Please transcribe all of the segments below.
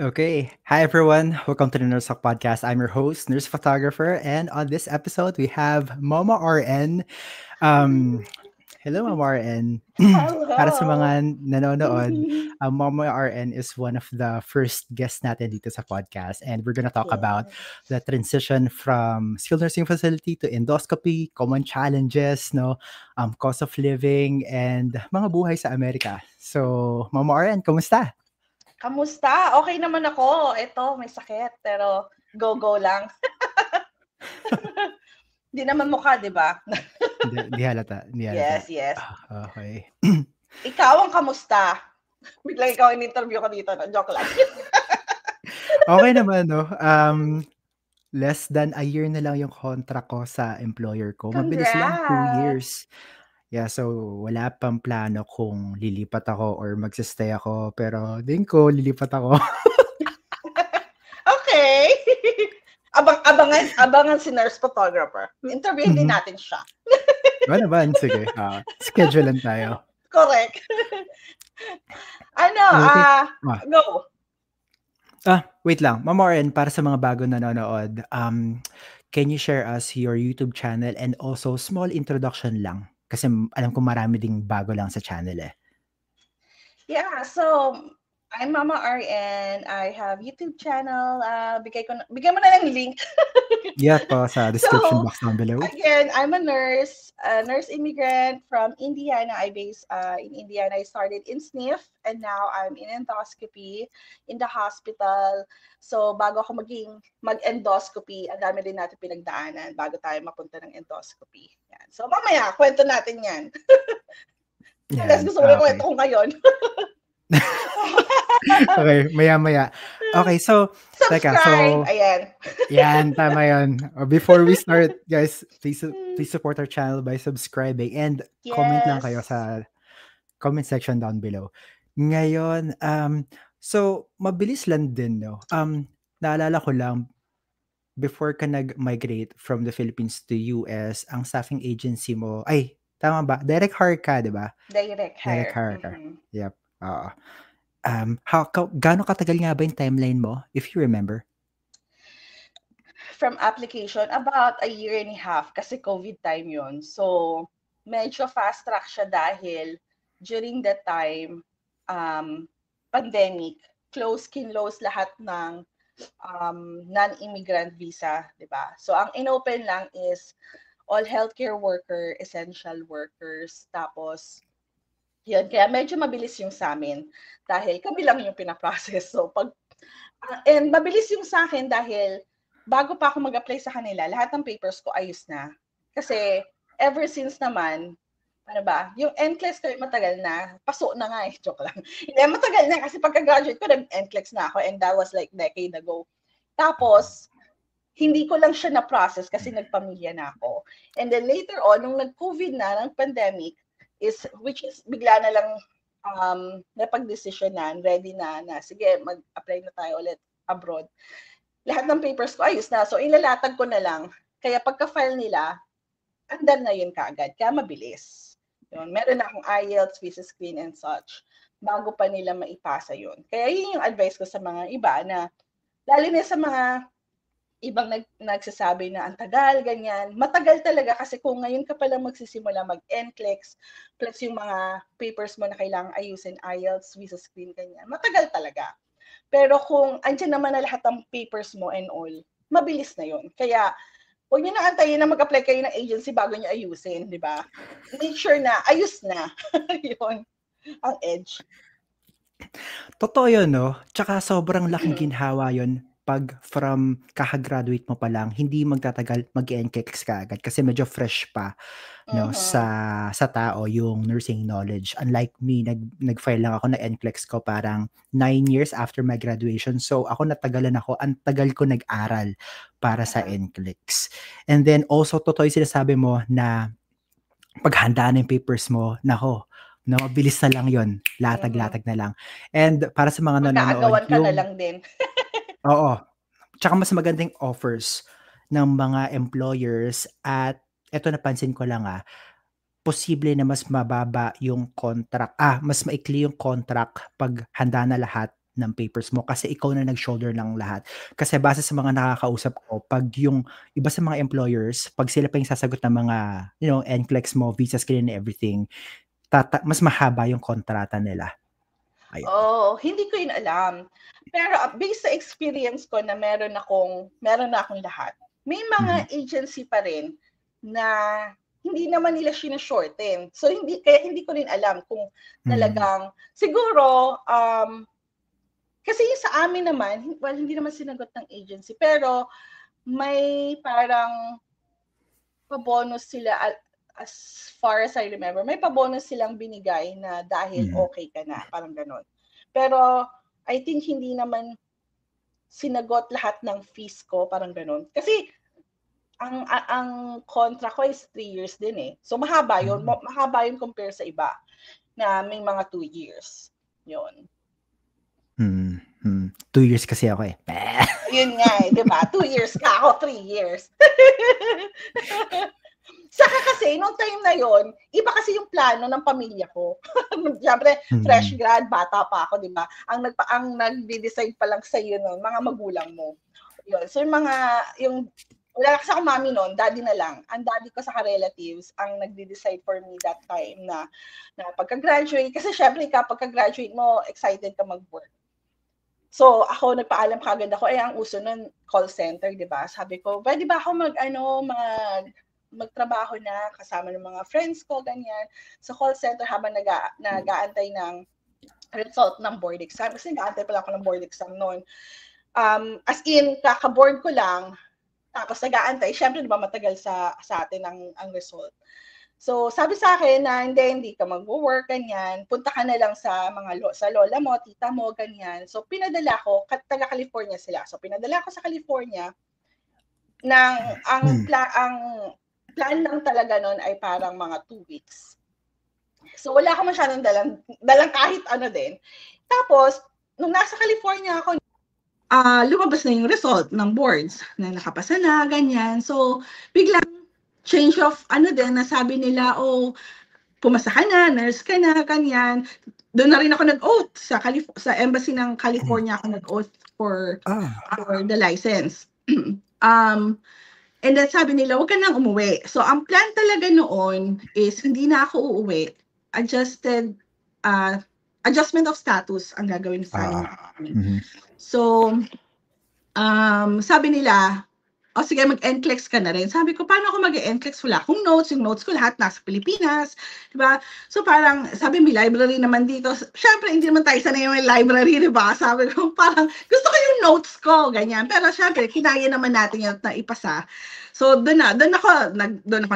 Okay. Hi, everyone. Welcome to the Nurse Talk Podcast. I'm your host, nurse photographer. And on this episode, we have Mama RN. Um, Hello, Mama RN. Para sa Hello. mga nanonood, Mama RN is one of the first guests natin dito sa podcast. And we're gonna talk about Yes. the transition from skilled nursing facility to endoscopy, common challenges, no, cost of living, and mga buhay sa Amerika. So, Mama RN, kumusta? Kamusta? Okay naman ako. Ito, may sakit. Pero go-go lang. Di naman mukha, di ba? Di halata, di halata. Yes, yes. Okay. Ikaw ang kamusta? Biglang ikaw ang interview ko dito. No? Joke lang. Okay naman 'no, less than a year na lang yung contract ko sa employer ko. Mabilis lang, 2 years. Congrats! Yeah, so wala pang plano kung lilipat ako or magse-stay ako, pero tingin ko lilipat ako. Okay. Abangan si nurse photographer. Interviewin din Mhm. natin siya. Oo naman, sige, schedule-an tayo. Correct. Ano, Okay. Ah, go. wait lang, Ma'am Oren, para sa mga bagong nanonood, can you share us your YouTube channel and also small introduction lang? Kasi alam ko marami ding bago lang sa channel, eh. Yeah, so I'm Mama RN. I have YouTube channel. Bigay mo na lang link. Yeah, po sa description So box down below. again, I'm a nurse immigrant from Indiana. I based in Indiana. I started in SNF and now I'm in endoscopy in the hospital. So bago ako mag-endoscopy, ang dami din natin pinagdaanan bago tayo mapunta ng endoscopy. Yan. So mamaya, kwento natin yan. Unless Yan, gusto mo na kwento okey. ko ngayon. Okay, maya-maya. Okay, so teka, Subscribe! so Ayan. yan, tama yun. Before we start, guys, please support our channel by subscribing and comment lang kayo Yes. sa comment section down below. Ngayon, so mabilis lang din 'no, naalala ko lang before ka nag-migrate from the Philippines to US, ang staffing agency mo ay tama ba? Direct hire ka, 'di ba? Direct Direct hire. hire ka. Yep, oo. Gaano katagal nga ba yung timeline mo, if you remember? From application, about a year and a half kasi COVID time yon. So, medyo fast track siya dahil during that time, pandemic, kinlose lahat ng non-immigrant visa, di ba? So, ang inopen lang is all healthcare worker, essential workers, tapos yun, kaya medyo mabilis yung sa amin dahil kami lang yung pinaprocess. So, and mabilis yung sa akin dahil bago pa ako mag-apply sa kanila, lahat ng papers ko ayos na. Kasi ever since naman, ano ba, yung NCLEX ko matagal na, paso na nga eh, joke lang. Hindi, matagal na kasi pagka-graduate ko, nag-NCLEX na ako and that was like decade ago. Tapos, hindi ko lang siya na-process kasi nagpamilya na ako. And then later on, nung nag-COVID na, ng pandemic, which is bigla na lang napag-decision na, ready na, sige, mag-apply na tayo ulit abroad. Lahat ng papers ko ayos na. So, ilalatag ko na lang. Kaya pagka-file nila, andan na yun kaagad. Kaya mabilis. Yun. Meron na akong IELTS, visa screen, and such bago pa nila maipasa yun. Kaya yun yung advice ko sa mga iba na, lalo na sa mga ibang nagsasabi na ang tagal, ganyan. Matagal talaga kasi kung ngayon ka palang magsisimula mag-NCLEX, plus yung mga papers mo na kailangang ayusin, IELTS, visa screen, ganyan. Matagal talaga. Pero kung andyan naman na lahat ng papers mo and all, mabilis na yun. Kaya, huwag niyo na antayin na mag-apply kayo ng agency bago niyo ayusin, di ba? Make sure na ayos na. Yun, ang edge. Totoo yun 'no, tsaka sobrang laking ginhawa yun 'pag from kaka-graduate mo pa lang, hindi magtatagal mag-e-NCLEX ka agad kasi medyo fresh pa 'no, Mhm. sa tao yung nursing knowledge. Unlike me, nag-file lang ako ng NCLEX ko parang 9 years after my graduation. So, ako natagalan ako, ang tagal ko nag-aral para sa Uh-huh. NCLEX. And then also totoo yung sinasabi mo na paghandaan ng papers mo, naku, na mabilis na lang yun, Mhm. latag-latag na lang. And para sa mga nanonood, Mag-aagawan ka na yung lang din. oo, tsaka mas magandang offers ng mga employers at eto napansin ko lang, posible na mas mababa yung contract mas maikli yung contract 'pag handa na lahat ng papers mo kasi ikaw na nag-shoulder ng lahat. Kasi base sa mga nakakausap ko, pag yung iba sa mga employers, pag sila pa yung sasagot ng mga, NCLEX mo, visa screen and everything, mas mahaba yung kontrata nila. Ayun. Oh, hindi ko yun alam. Pero based sa experience ko na meron na akong lahat. May mga agency pa rin na hindi naman nila shorten. So kaya hindi ko rin alam kung talagang siguro kasi yung sa amin naman, well, hindi naman sinagot ng agency, pero may parang pa-bonus sila as far as I remember. May pa-bonus silang binigay na dahil okay ka na, parang ganun. Pero I think hindi naman sinagot lahat ng fees ko, parang ganun. Kasi ang contract ko is 3 years din eh. So mahaba yun. Mahaba yun compare sa iba na may mga 2 years. Yun. 2 years kasi ako eh. Yun nga eh, di ba? 2 years ka, ako 3 years. Saka kasi, nung time na yon, iba kasi yung plano ng pamilya ko. Siyempre, fresh grad, bata pa ako, di ba? Ang nagde-decide pa lang sa iyo noon, mga magulang mo. Yun. So wala kasi ako mami noon, daddy na lang. Ang daddy ko sa relatives ang nagde-decide for me that time na pagka-graduate. Kasi syempre, kapag ka-graduate mo, excited ka mag-work. So, ako, nagpaalam kagad ako, ang uso nun, call center, di ba? Sabi ko, pwede ba ako magtrabaho na kasama ng mga friends ko, ganyan, sa call center habang nag-aantay ng result ng board exam. Kasi nag-aantay pala ako ng board exam noon. As in, kaka-board ko lang, tapos nag-aantay. Siyempre, di ba, matagal sa atin ang result. So, sabi sa akin na hindi ka mag-work, ganyan. Punta ka na lang sa sa lola mo, tita mo, ganyan. So, pinadala ko, taga California sila. So, pinadala ko sa California ang plan lang talaga nun ay parang mga 2 weeks. So, wala ako masyadong dalang kahit ano din. Tapos, nung nasa California ako, lumabas na yung result ng boards na nakapasa na, ganyan. So, biglang change of din, nasabi nila, pumasa ka na, nurse ka na, ganyan. Doon na rin ako nag-oath sa embassy ng California ako nag-oath for the license. And then sabi nila, huwag ka nang umuwi. So, ang plan talaga noon is hindi na ako uuwi. Adjustment of status ang gagawin sa amin. So, sabi nila, sige, mag-NCLEX ka na rin. Sabi ko, paano ako mag-NCLEX? Wala akong notes. Yung notes ko lahat nasa Pilipinas. Diba? So, parang, sabi, may library naman dito. Syempre, hindi naman tayo sanay yung library, diba? Sabi ko, parang, gusto ko yung notes ko, ganyan. Pero, syempre, kinaya naman natin yung na ipasa. So, doon ako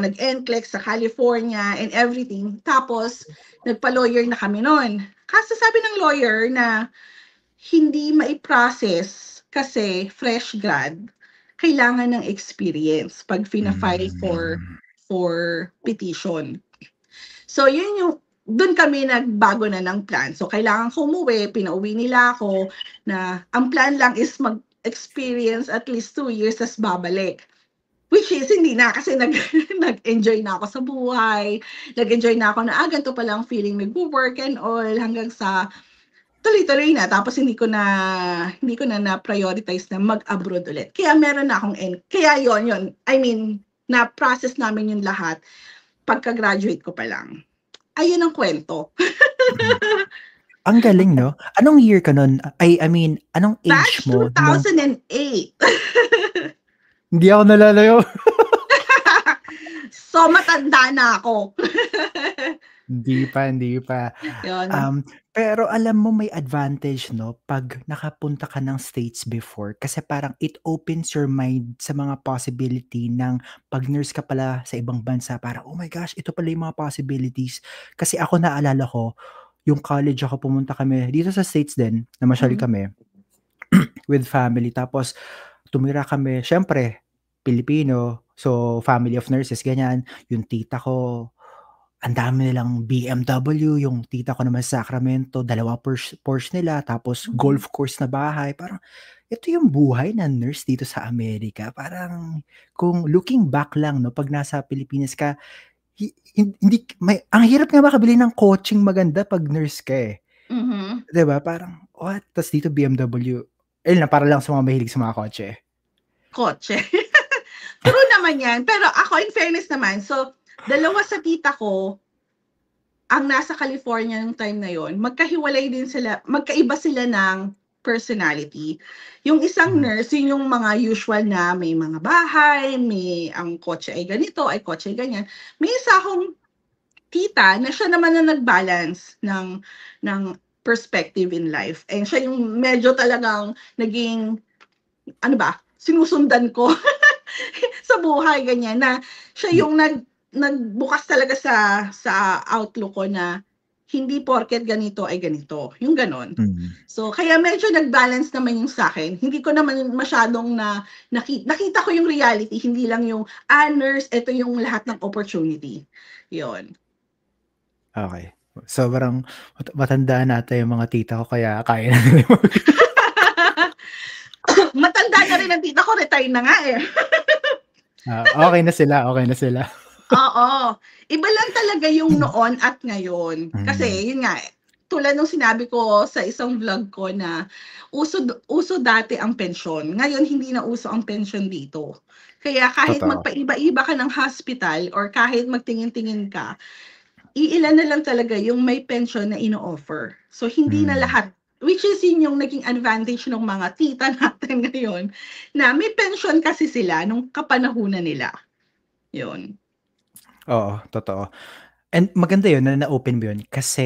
nag-NCLEX sa California and everything. Tapos, nagpa-lawyer na kami noon. Kasi sabi ng lawyer na hindi mai-process kasi fresh grad, kailangan ng experience pag fina-file for petition. So, yun doon kami nagbago na ng plan. So, kailangan ko umuwi, pinauwi nila ako na ang plan lang is mag-experience at least 2 years tas babalik. Which is, hindi na kasi nag-enjoy na ako sa buhay. Nag-enjoy na ako na, ganito pala ang feeling mag-work and all hanggang sa tuloy-tuloy na. Tapos hindi ko na na-prioritize na mag-abroad ulit. Kaya meron na akong kaya yon. I mean, na-process namin yung lahat pagka-graduate ko pa lang. Ayun ang kwento. Ang galing, no? Anong year ka nun? I mean, anong age mo? Batch 2008. Hindi ako nalalayo. So, matanda na ako. Hindi pa. Pero alam mo, may advantage, no? Pag nakapunta ka ng States before. Kasi parang it opens your mind sa mga possibility ng pag-nurse ka pala sa ibang bansa. Parang, oh my gosh, ito pala yung mga possibilities. Kasi ako naalala ko, yung college ako, pumunta kami dito sa States din, namasyal kami with family. Tapos, tumira kami, syempre, Pilipino, so family of nurses, ganyan. Yung tita ko, ang dami nilang BMW, yung tita ko naman sa Sacramento, 2 Porsche nila, tapos golf course na bahay. Parang, ito yung buhay ng nurse dito sa Amerika. Parang, kung looking back lang, no, pag nasa Pilipinas ka, ang hirap nga makabili ng coaching maganda pag nurse ka eh. Diba? Parang, What? Tas dito BMW. Na para lang sa mga mahilig sa mga kotse. Kotse. True naman yan. Pero ako, in fairness naman, so, dalawa sa tita ko, ang nasa California ng time na yon, magkahiwalay din sila, magkaiba sila ng personality. Yung isang nurse, yun yung mga usual na may mga bahay, may ang kotse ay ganito, ay kotse ay ganyan. May isa akong tita na siya naman na nag-balance ng perspective in life. And siya yung medyo talagang naging, sinusundan ko sa buhay, ganyan, na siya yung nagbukas talaga sa outlook ko na hindi porket ganito ay ganito. Yung ganon. So, kaya medyo nag-balance naman yung sa akin. Hindi ko naman masyadong nakita ko yung reality, hindi lang yung, nurse, ito yung lahat ng opportunity. Yun. Okay. Sobrang matandaan natin yung mga tita ko, kaya kaya na nila. Matanda na rin ang tita ko, retire na nga eh. Okay na sila. Oo. Iba lang talaga yung noon at ngayon. Kasi yun nga, tulad nung sinabi ko sa isang vlog ko na uso dati ang pensyon. Ngayon hindi na uso ang pensyon dito. Kaya kahit magpaiba-iba ka ng hospital or kahit magtingin-tingin ka, iilan na lang talaga yung may pension na ino-offer. So hindi na lahat, which is yun yung naging advantage ng mga tita natin ngayon, na may pension kasi sila nung kapanahunan nila. Yun. Oo, totoo. And maganda yun na na-open mo yun kasi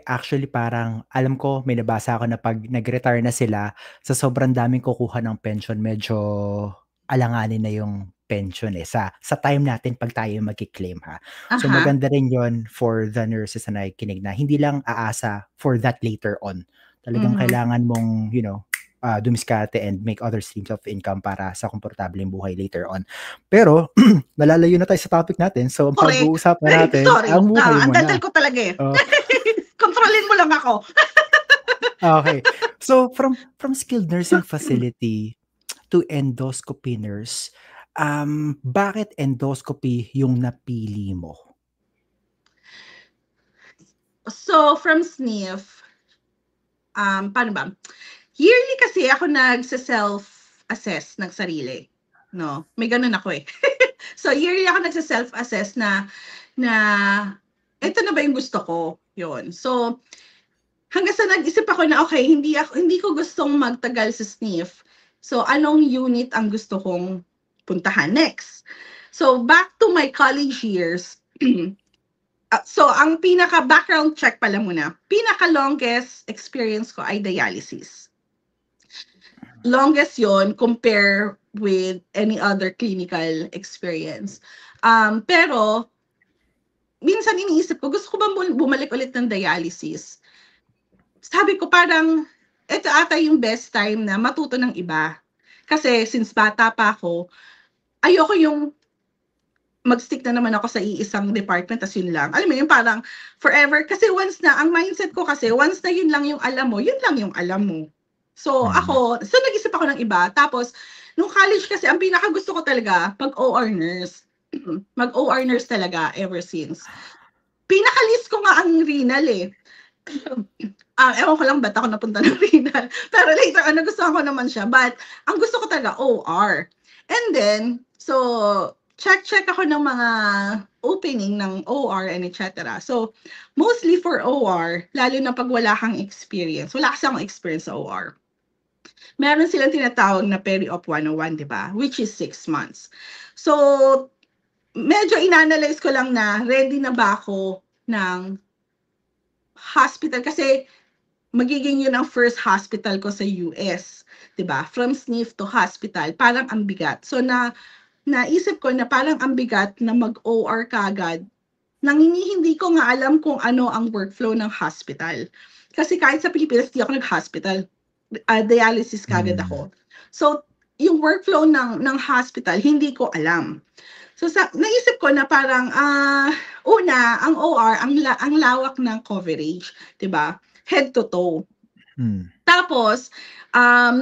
actually parang alam ko, may nabasa ako na pag nag-retire na sila, sa sobrang daming kukuha ng pension, medyo alanganin na yung pension sa time natin pag tayo magki-claim ha. So maganda rin yun for the nurses na nakikinig na hindi lang aasa for that later on. Talagang kailangan mong, dumiskarte and make other streams of income para sa komportableng buhay later on. Pero, nalalayo na tayo sa topic natin. So, ang pag-uusapan natin, ang buhay mo na. Ang dadal ko talaga eh. Kontrolin mo lang ako. Okay. So, from skilled nursing facility to endoscopy nurse, bakit endoscopy yung napili mo? So, from SNF, paano ba? Yearly kasi ako nagsa-self-assess ng sarili. No? May ganun ako eh. So, yearly ako nagsa-self-assess na ito na ba yung gusto ko? Yun. So, hanggang sa nag-isip ako na okay, hindi ko gustong magtagal sa SNF. So, anong unit ang gusto kong puntahan next? So, back to my college years, so, ang pinaka-background check pala muna, pinaka-longest experience ko ay dialysis. Longest yon compare with any other clinical experience. Pero, minsan iniisip ko, gusto ko ba bumalik ulit ng dialysis? Sabi ko parang, ito ata yung best time na matuto ng iba. Kasi since bata pa ako, ayoko yung mag-stick na naman ako sa iisang department, tas yun lang. Alam mo yung parang forever, kasi ang mindset ko kasi, once na yun lang yung alam mo, yun lang yung alam mo. So nag-isip ako ng iba. Tapos, nung college kasi, ang pinaka gusto ko talaga, pag OR nurse. Mag-OR nurse talaga ever since. Pinaka-list ko nga ang renal eh. Ewan ko lang ba't ako napunta ng renal. Pero later, nagustuhan ko naman siya. But, ang gusto ko talaga, OR. And then, so, check ako ng mga opening ng OR and etc. So, mostly for OR, lalo na pag wala kang experience. Wala kasi akong experience sa OR. Meron silang tinatawag na Peri-Op 101, di ba? Which is 6 months. So, medyo inanalyze ko lang na ready na ba ako ng hospital. Kasi magiging yun ang first hospital ko sa US. Di ba? From SNF to hospital. Parang ang bigat. So, naisip ko na parang ang bigat na mag-OR kagad. Hindi ko nga alam kung ano ang workflow ng hospital. Kasi kahit sa Pilipinas, di ako nag-hospital. Dialysis kagad ako. So, yung workflow ng hospital, hindi ko alam. So, naisip ko na parang, una, ang OR, ang lawak ng coverage, diba? Head to toe. Tapos,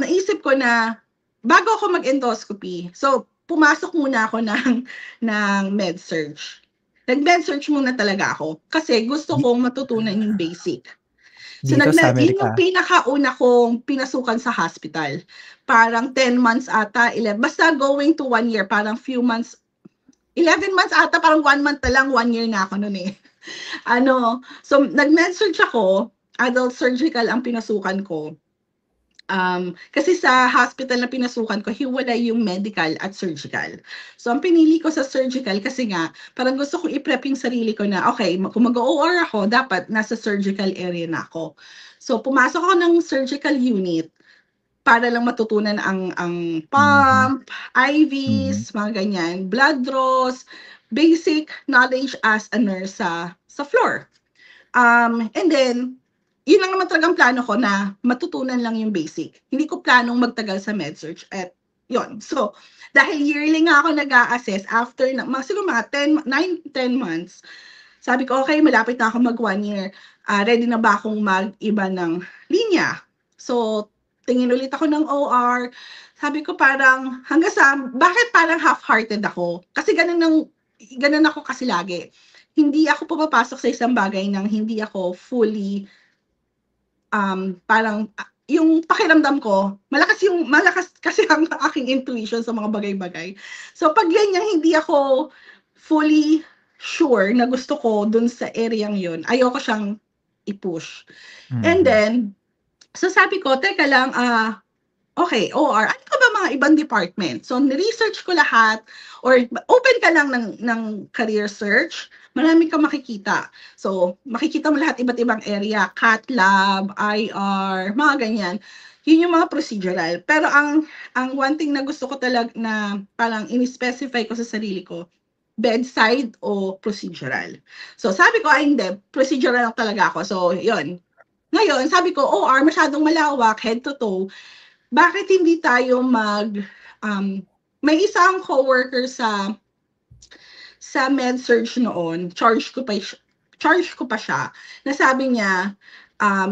naisip ko na, bago ako mag-endoscopy, so, pumasok muna ako ng med-surg. Nag-med-surg muna talaga ako kasi gusto kong matutunan yung basic. So Dito sa yun yung Amerika? pinakauna kong pinasukan sa hospital. Parang 10 months ata, 11, basta going to 1 year, parang few months, 11 months ata, parang 1 month na lang, 1 year na ako noon eh. So nag-med-surg ako, adult surgical ang pinasukan ko. Kasi sa hospital na pinasukan ko, hiwalay yung medical at surgical. So, ang pinili ko sa surgical kasi nga, parang gusto kong i-prep yung sarili ko na, okay, kung mag-OR ako, dapat nasa surgical area na ako. So, pumasok ako ng surgical unit para lang matutunan ang pump, IVs, mga ganyan, blood draws, basic knowledge as a nurse sa floor. And then, yun lang naman talagang plano ko na matutunan lang yung basic. Hindi ko planong magtagal sa med-surg at yun. So, dahil yearly nga ako nag-a-assess after siguro mga 9-10 months, sabi ko, okay, malapit na ako mag 1 year. Ready na ba akong mag-iba ng linya? So, tingin ulit ako ng OR. Sabi ko parang, bakit parang half-hearted ako? Kasi ganun ako kasi lagi. Hindi ako pumapasok sa isang bagay nang hindi ako fully parang yung pakiramdam ko, malakas kasi ang aking intuition sa mga bagay-bagay. So pag ganyan hindi ako fully sure na gusto ko dun sa areang yun, ayoko siyang i-push. And then, so sabi ko, teka lang, okay, OR, ano ka ba mga ibang department? So, ni-research ko lahat or open ka lang ng career search, marami kang makikita. So, makikita mo lahat iba't ibang area, cath lab, IR, mga ganyan. Yun yung mga procedural. Pero ang one thing na gusto ko talaga na parang in-specify ko sa sarili ko, bedside o procedural. So, sabi ko, hindi, procedural lang talaga ako. So, yun. Ngayon, sabi ko, OR, masyadong malawak, head to toe. Bakit hindi tayo may isang coworker sa med-surg noon, charge ko pa siya, na sabi niya,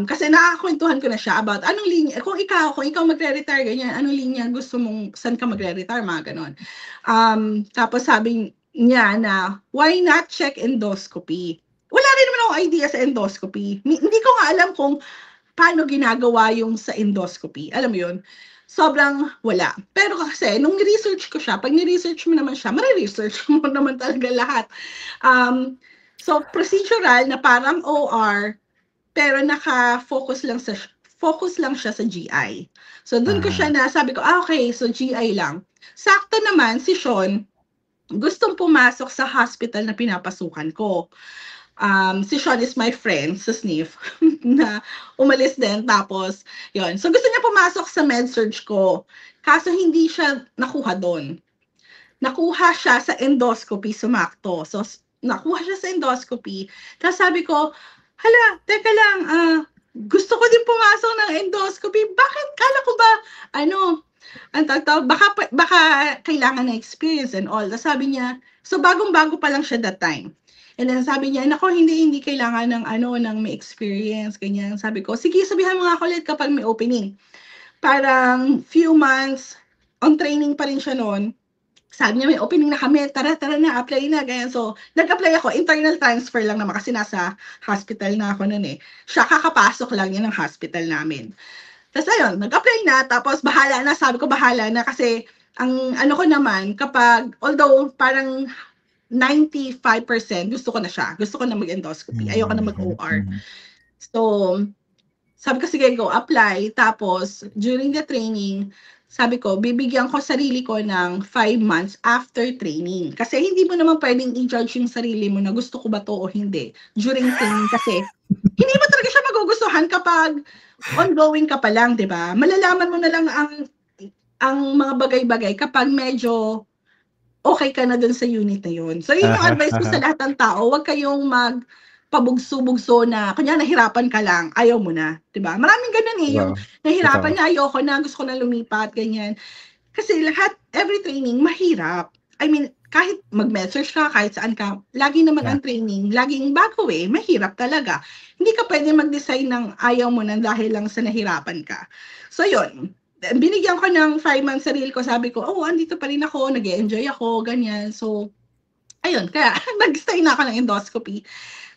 kasi nakakwentuhan ko na siya about anong linya, kung ikaw magre-retire, ganyan, anong linya gusto mong, saan ka magre-retire, mga ganon. Tapos sabi niya na, why not check endoscopy? Wala rin naman akong idea sa endoscopy. Hindi ko nga alam kung paano ginagawa yung sa endoscopy. Alam mo yun? Sobrang wala. Pero kasi, nung ni-research ko siya, pag ni-research mo naman siya, mariresearch mo naman talaga lahat. So, procedural na parang OR, pero naka-focus lang siya sa GI. So, dun ko siya sabi ko, okay, so GI lang. Sakto naman, si Sean, gustong pumasok sa hospital na pinapasukan ko. Si Sean is my friend sa SNF na umalis din, tapos yun. So gusto niya pumasok sa med-surg ko, kaso hindi siya nakuha doon. Nakuha siya sa endoscopy, sumakto. So nakuha siya sa endoscopy. Tapos sabi ko, hala, teka lang, gusto ko din pumasok ng endoscopy. Bakit? Kala ko ba, baka kailangan na experience and all. Tapos sabi niya, so bagong-bago pa lang siya that time. And then sabi niya, nako, hindi kailangan ng may experience, ganyan. Sabi ko, sige, sabihan mo nga ako ulit kapag may opening. Parang few months, on training pa rin siya noon. Sabi niya, may opening na kami, tara na, apply na, ganyan. So, nag-apply ako, internal transfer lang naman kasi nasa hospital na ako noon eh. Siya, kakapasok lang yan ng hospital namin. Tapos ayun, nag-apply na, tapos bahala na, sabi ko bahala na kasi ang ko naman, although parang 95% gusto ko na siya. Gusto ko na mag-endoscopy. Ayoko na mag-OR. So, sabi ko, sige, go, apply. Tapos, during the training, sabi ko, bibigyan ko sarili ko ng 5 months after training. Kasi hindi mo naman pwedeng i-judge yung sarili mo na gusto ko ba to o hindi. During training kasi, hindi mo talaga siya magugustuhan kapag ongoing ka pa lang, di ba? Malalaman mo na lang ang mga bagay-bagay kapag medyo okay ka na dun sa unit na yun. So, yun yung advice ko sa lahat ng tao. Huwag kayong magpabugso-bugso na, kanya nahirapan ka lang, ayaw mo na. Diba? Maraming ganun eh. Wow. Yung nahirapan na, ayoko na, gusto ko na lumipat, ganyan. Kasi every training, mahirap. I mean, kahit mag-med-surg ka, kahit saan ka, lagi naman ang training, laging bago eh, mahirap talaga. Hindi ka pwede mag-design ng ayaw mo na dahil lang sa nahirapan ka. So, yun. Binigyan ko ng 5 months sarili ko, sabi ko, andito pa rin ako, nag-enjoy ako, ganyan. So, ayun, kaya nag-stay na ako ng endoscopy.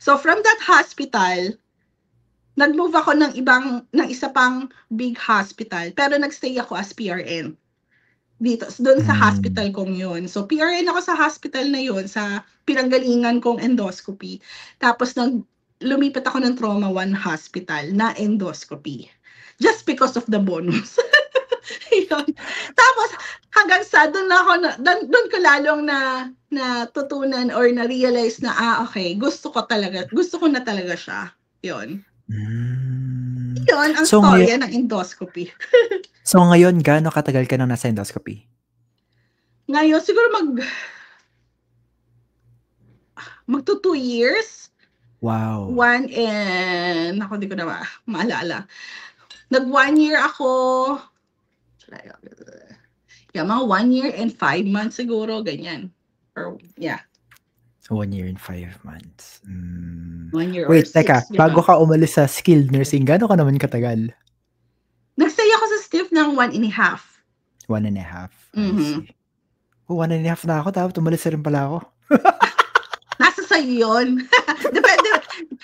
So, from that hospital, nag-move ako ng isa pang big hospital, pero nagstay ako as PRN. Dito, doon sa hospital kong yun. So, PRN ako sa hospital na yun, sa pinanggalingan kong endoscopy. Tapos, lumipat ako ng Trauma 1 Hospital na endoscopy. Just because of the bonus. Yun. Tapos, hanggang sa doon ko lalong natutunan or na-realize na, okay, gusto ko na talaga siya. Yun. Yun ang storya ng endoscopy. So ngayon, gaano katagal ka nang nasa endoscopy? Ngayon, siguro magto 2 years. Wow. Di ko na maalala. Nag 1 year ako, mga 1 year and 5 months siguro, ganyan. Or, yeah. 1 year and 5 months. 1 year Wait, or 6. teka, bago ka umalis sa skilled nursing, gaano ka naman katagal? Nagstay ako sa SNF ng 1.5. 1.5. I see. 1.5 na ako, tapos umalis na rin pala ako. Nasa sa'yo yun. Depende.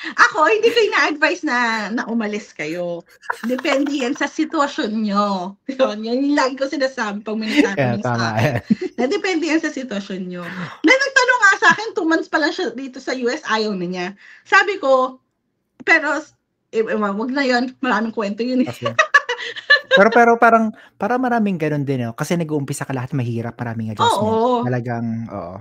Ako, hindi ko ina-advise na umalis kayo. Depende yan sa sitwasyon nyo. Yun yung lagi ko sinasabi pag may nagtatanong sa akin. Depende yan sa sitwasyon nyo. May nagtanong nga sa akin, 2 months pa lang siya dito sa US, ayaw na niya. Sabi ko, pero, wag na yun, maraming kwento yun. Okay. Pero parang maraming ganun din, no? Kasi nag-uumpisa ka lahat mahirap, maraming adjustment. Oo. Talagang, oo.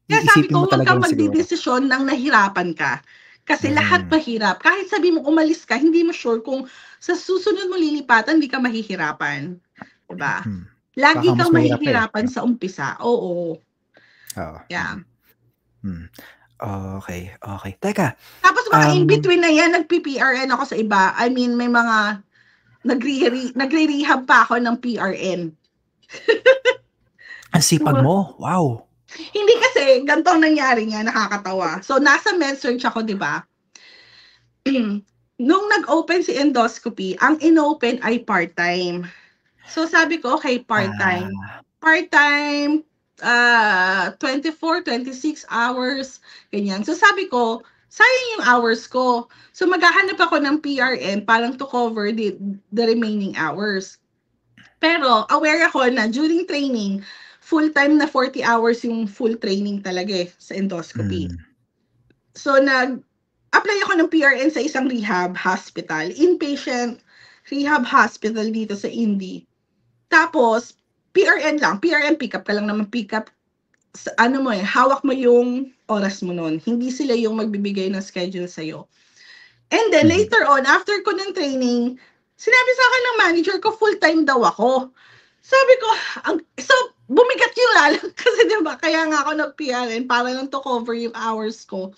Kaya sabi ko, huwag kang magdidesisyon nang nahirapan ka. Kasi lahat mahirap. Kahit sabi mo umalis ka, hindi mo sure kung sa susunod mo lilipatan, hindi ka mahihirapan. Diba? Lagi kang mahihirapan sa umpisa. Oo. Yeah. Okay. Teka. Tapos mga in-between na yan, nag-PRN ako sa iba. I mean, may mga nagre-rehab pa ako ng PRN. Ang sipag mo. Wow. Hindi kasi, ganito ang nangyari nga, nakakatawa. So, nasa med-surg ako, di ba? Nung nag-open si endoscopy, ang in-open ay part-time. So, sabi ko, okay, part-time. Part-time, 24, 26 hours, ganyan. So, sabi ko, sayang yung hours ko. So, maghahanap ako ng PRN parang to cover the remaining hours. Pero, aware ako na during training, full-time na 40 hours yung full training talaga sa endoscopy. So, nag-apply ako ng PRN sa isang rehab hospital, inpatient rehab hospital dito sa Indy. Tapos, PRN lang, PRN pick-up ka lang naman pick-up. Hawak mo yung oras mo nun. Hindi sila yung magbibigay ng schedule sa'yo. And then, later on, after ko ng training, sinabi sa akin ng manager ko, full-time daw ako. Sabi ko, so, bumigat yung lalo. Kasi diba, kaya nga ako nag-PRN para lang to cover yung hours ko.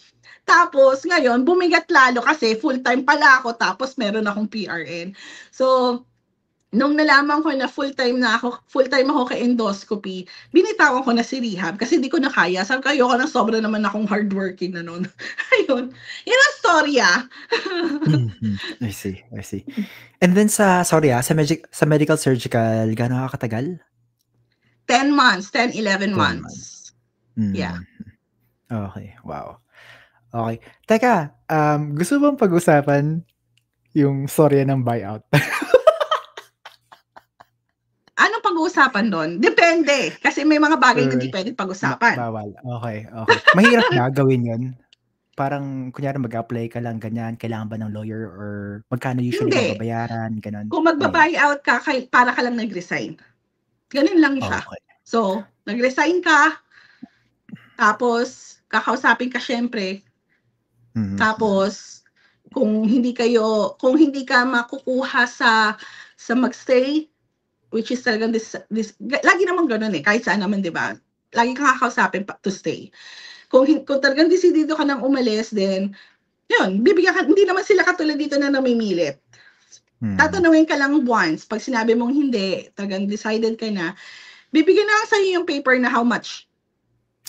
Tapos, ngayon, bumigat lalo kasi full-time pala ako, tapos meron akong PRN. So, nung nalaman ko na full-time ako kay endoscopy, binitawan ko na si rehab kasi hindi ko na kaya. Sabi ko, ayoko na, sobra naman akong hardworking na nun. Ayun. Yun ang storya. I see. And then sa medical surgical, gaano ka katagal? 10 months, 11 months. Yeah. Okay, wow. Okay. Teka, gusto bang pag-usapan yung storya ng buyout? Anong pag-uusapan doon? Depende. Kasi may mga bagay na hindi pwede pag-usapan. Bawal. Okay. Mahirap na gawin yun? Parang, kunyari mag-apply ka lang, ganyan, kailangan ba ng lawyer or magkano usually mababayaran, ganun? Kung magbabuyout ka, para ka lang nag-resign. Ganun lang siya. Okay. So, nag-resign ka, tapos, kakausapin ka syempre. Tapos, kung hindi ka makukuha sa magstay, which is talagang lagi naman ganun kahit saan naman, di ba? Lagi kang kakausapin to stay. Kung talagang desidido ka nang umalis, then, yun, bibigyan ka, hindi naman sila katulad dito na namimilit. Tatanungin ka lang once. Pag sinabi mong hindi, talagang decided ka na, bibigyan na lang sa'yo yung paper na how much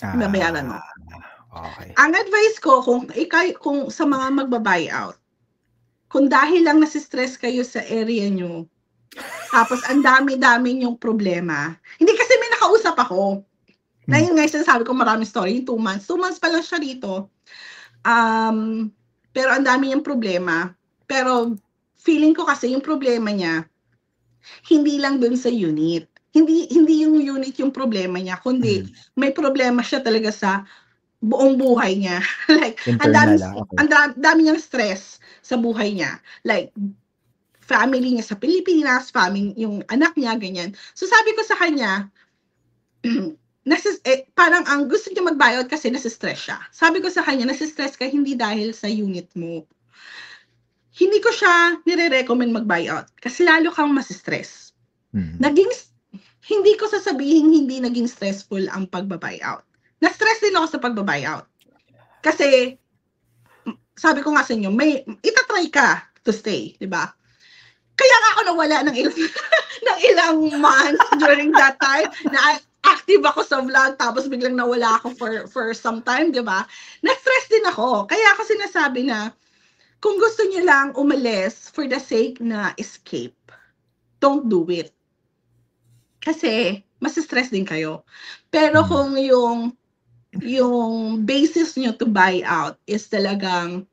mabayaran mo. Okay. Ang advice ko, kung sa mga magbabuyout, kung dahil lang nasistress kayo sa area nyo, tapos ang dami-dami yung problema. Hindi kasi may nakausap ako. Na yun nga sinasabi ko maraming story. 2 months. 2 months pa lang siya rito. Pero ang dami yung problema. Pero feeling ko kasi yung problema niya, hindi lang dun sa unit. Hindi yung unit yung problema niya, kundi may problema siya talaga sa buong buhay niya. Like, Internal, okay. ang dami niyang stress sa buhay niya. Like, family niya sa Pilipinas, family, yung anak niya, ganyan. So, sabi ko sa kanya, parang ang gusto niya mag-buyout kasi nasistress siya. Sabi ko sa kanya, nasistress ka hindi dahil sa unit mo. Hindi ko siya nire-recommend mag-buyout kasi lalo kang masistress. Hindi ko sasabihin hindi naging stressful ang pagba-buyout. Na-stress din ako sa pagba-buyout. Kasi, sabi ko nga sa inyo, itatry ka to stay, di ba? Kaya nga ako nawala ng ilang months during that time na active ako sa vlog tapos biglang nawala ako for some time, di ba? Na-stress din ako. Kaya ako sinasabi na kung gusto niyo lang umalis for the sake na escape, don't do it. Kasi mas-stress din kayo. Pero kung yung basis niyo to buy out is talagang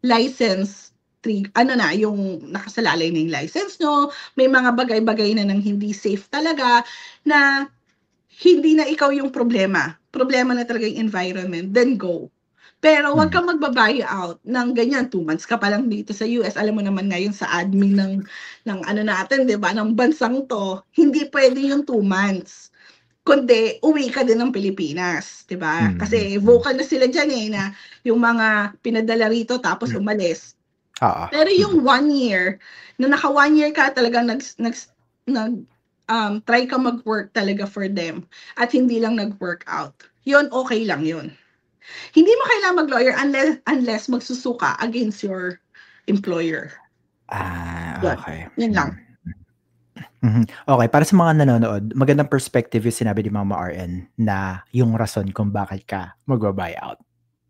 license, yung nakasalalay na yung license nyo, may mga bagay-bagay na nang hindi safe talaga, na hindi na ikaw yung problema na talaga yung environment, then go. Pero wag kang magbabuy out ng ganyan, 2 months ka pa lang dito sa US. Alam mo naman ngayon sa admin ng ano natin, 'di ba, ng bansang to, hindi pwede yung 2 months. Kundi uwi ka din ng Pilipinas, 'di ba? Kasi vocal na sila diyan na yung mga pinadala rito tapos umalis. Pero yung 1 year, na naka 1 year ka talagang try ka mag-work talaga for them at hindi lang nag-work out. Yun, okay lang yun. Hindi mo kailangan mag-lawyer unless magsusuka against your employer. Okay. Yun lang. Okay, para sa mga nanonood, magandang perspective yung sinabi ni Mama RN na yung rason kung bakit ka magba-buyout.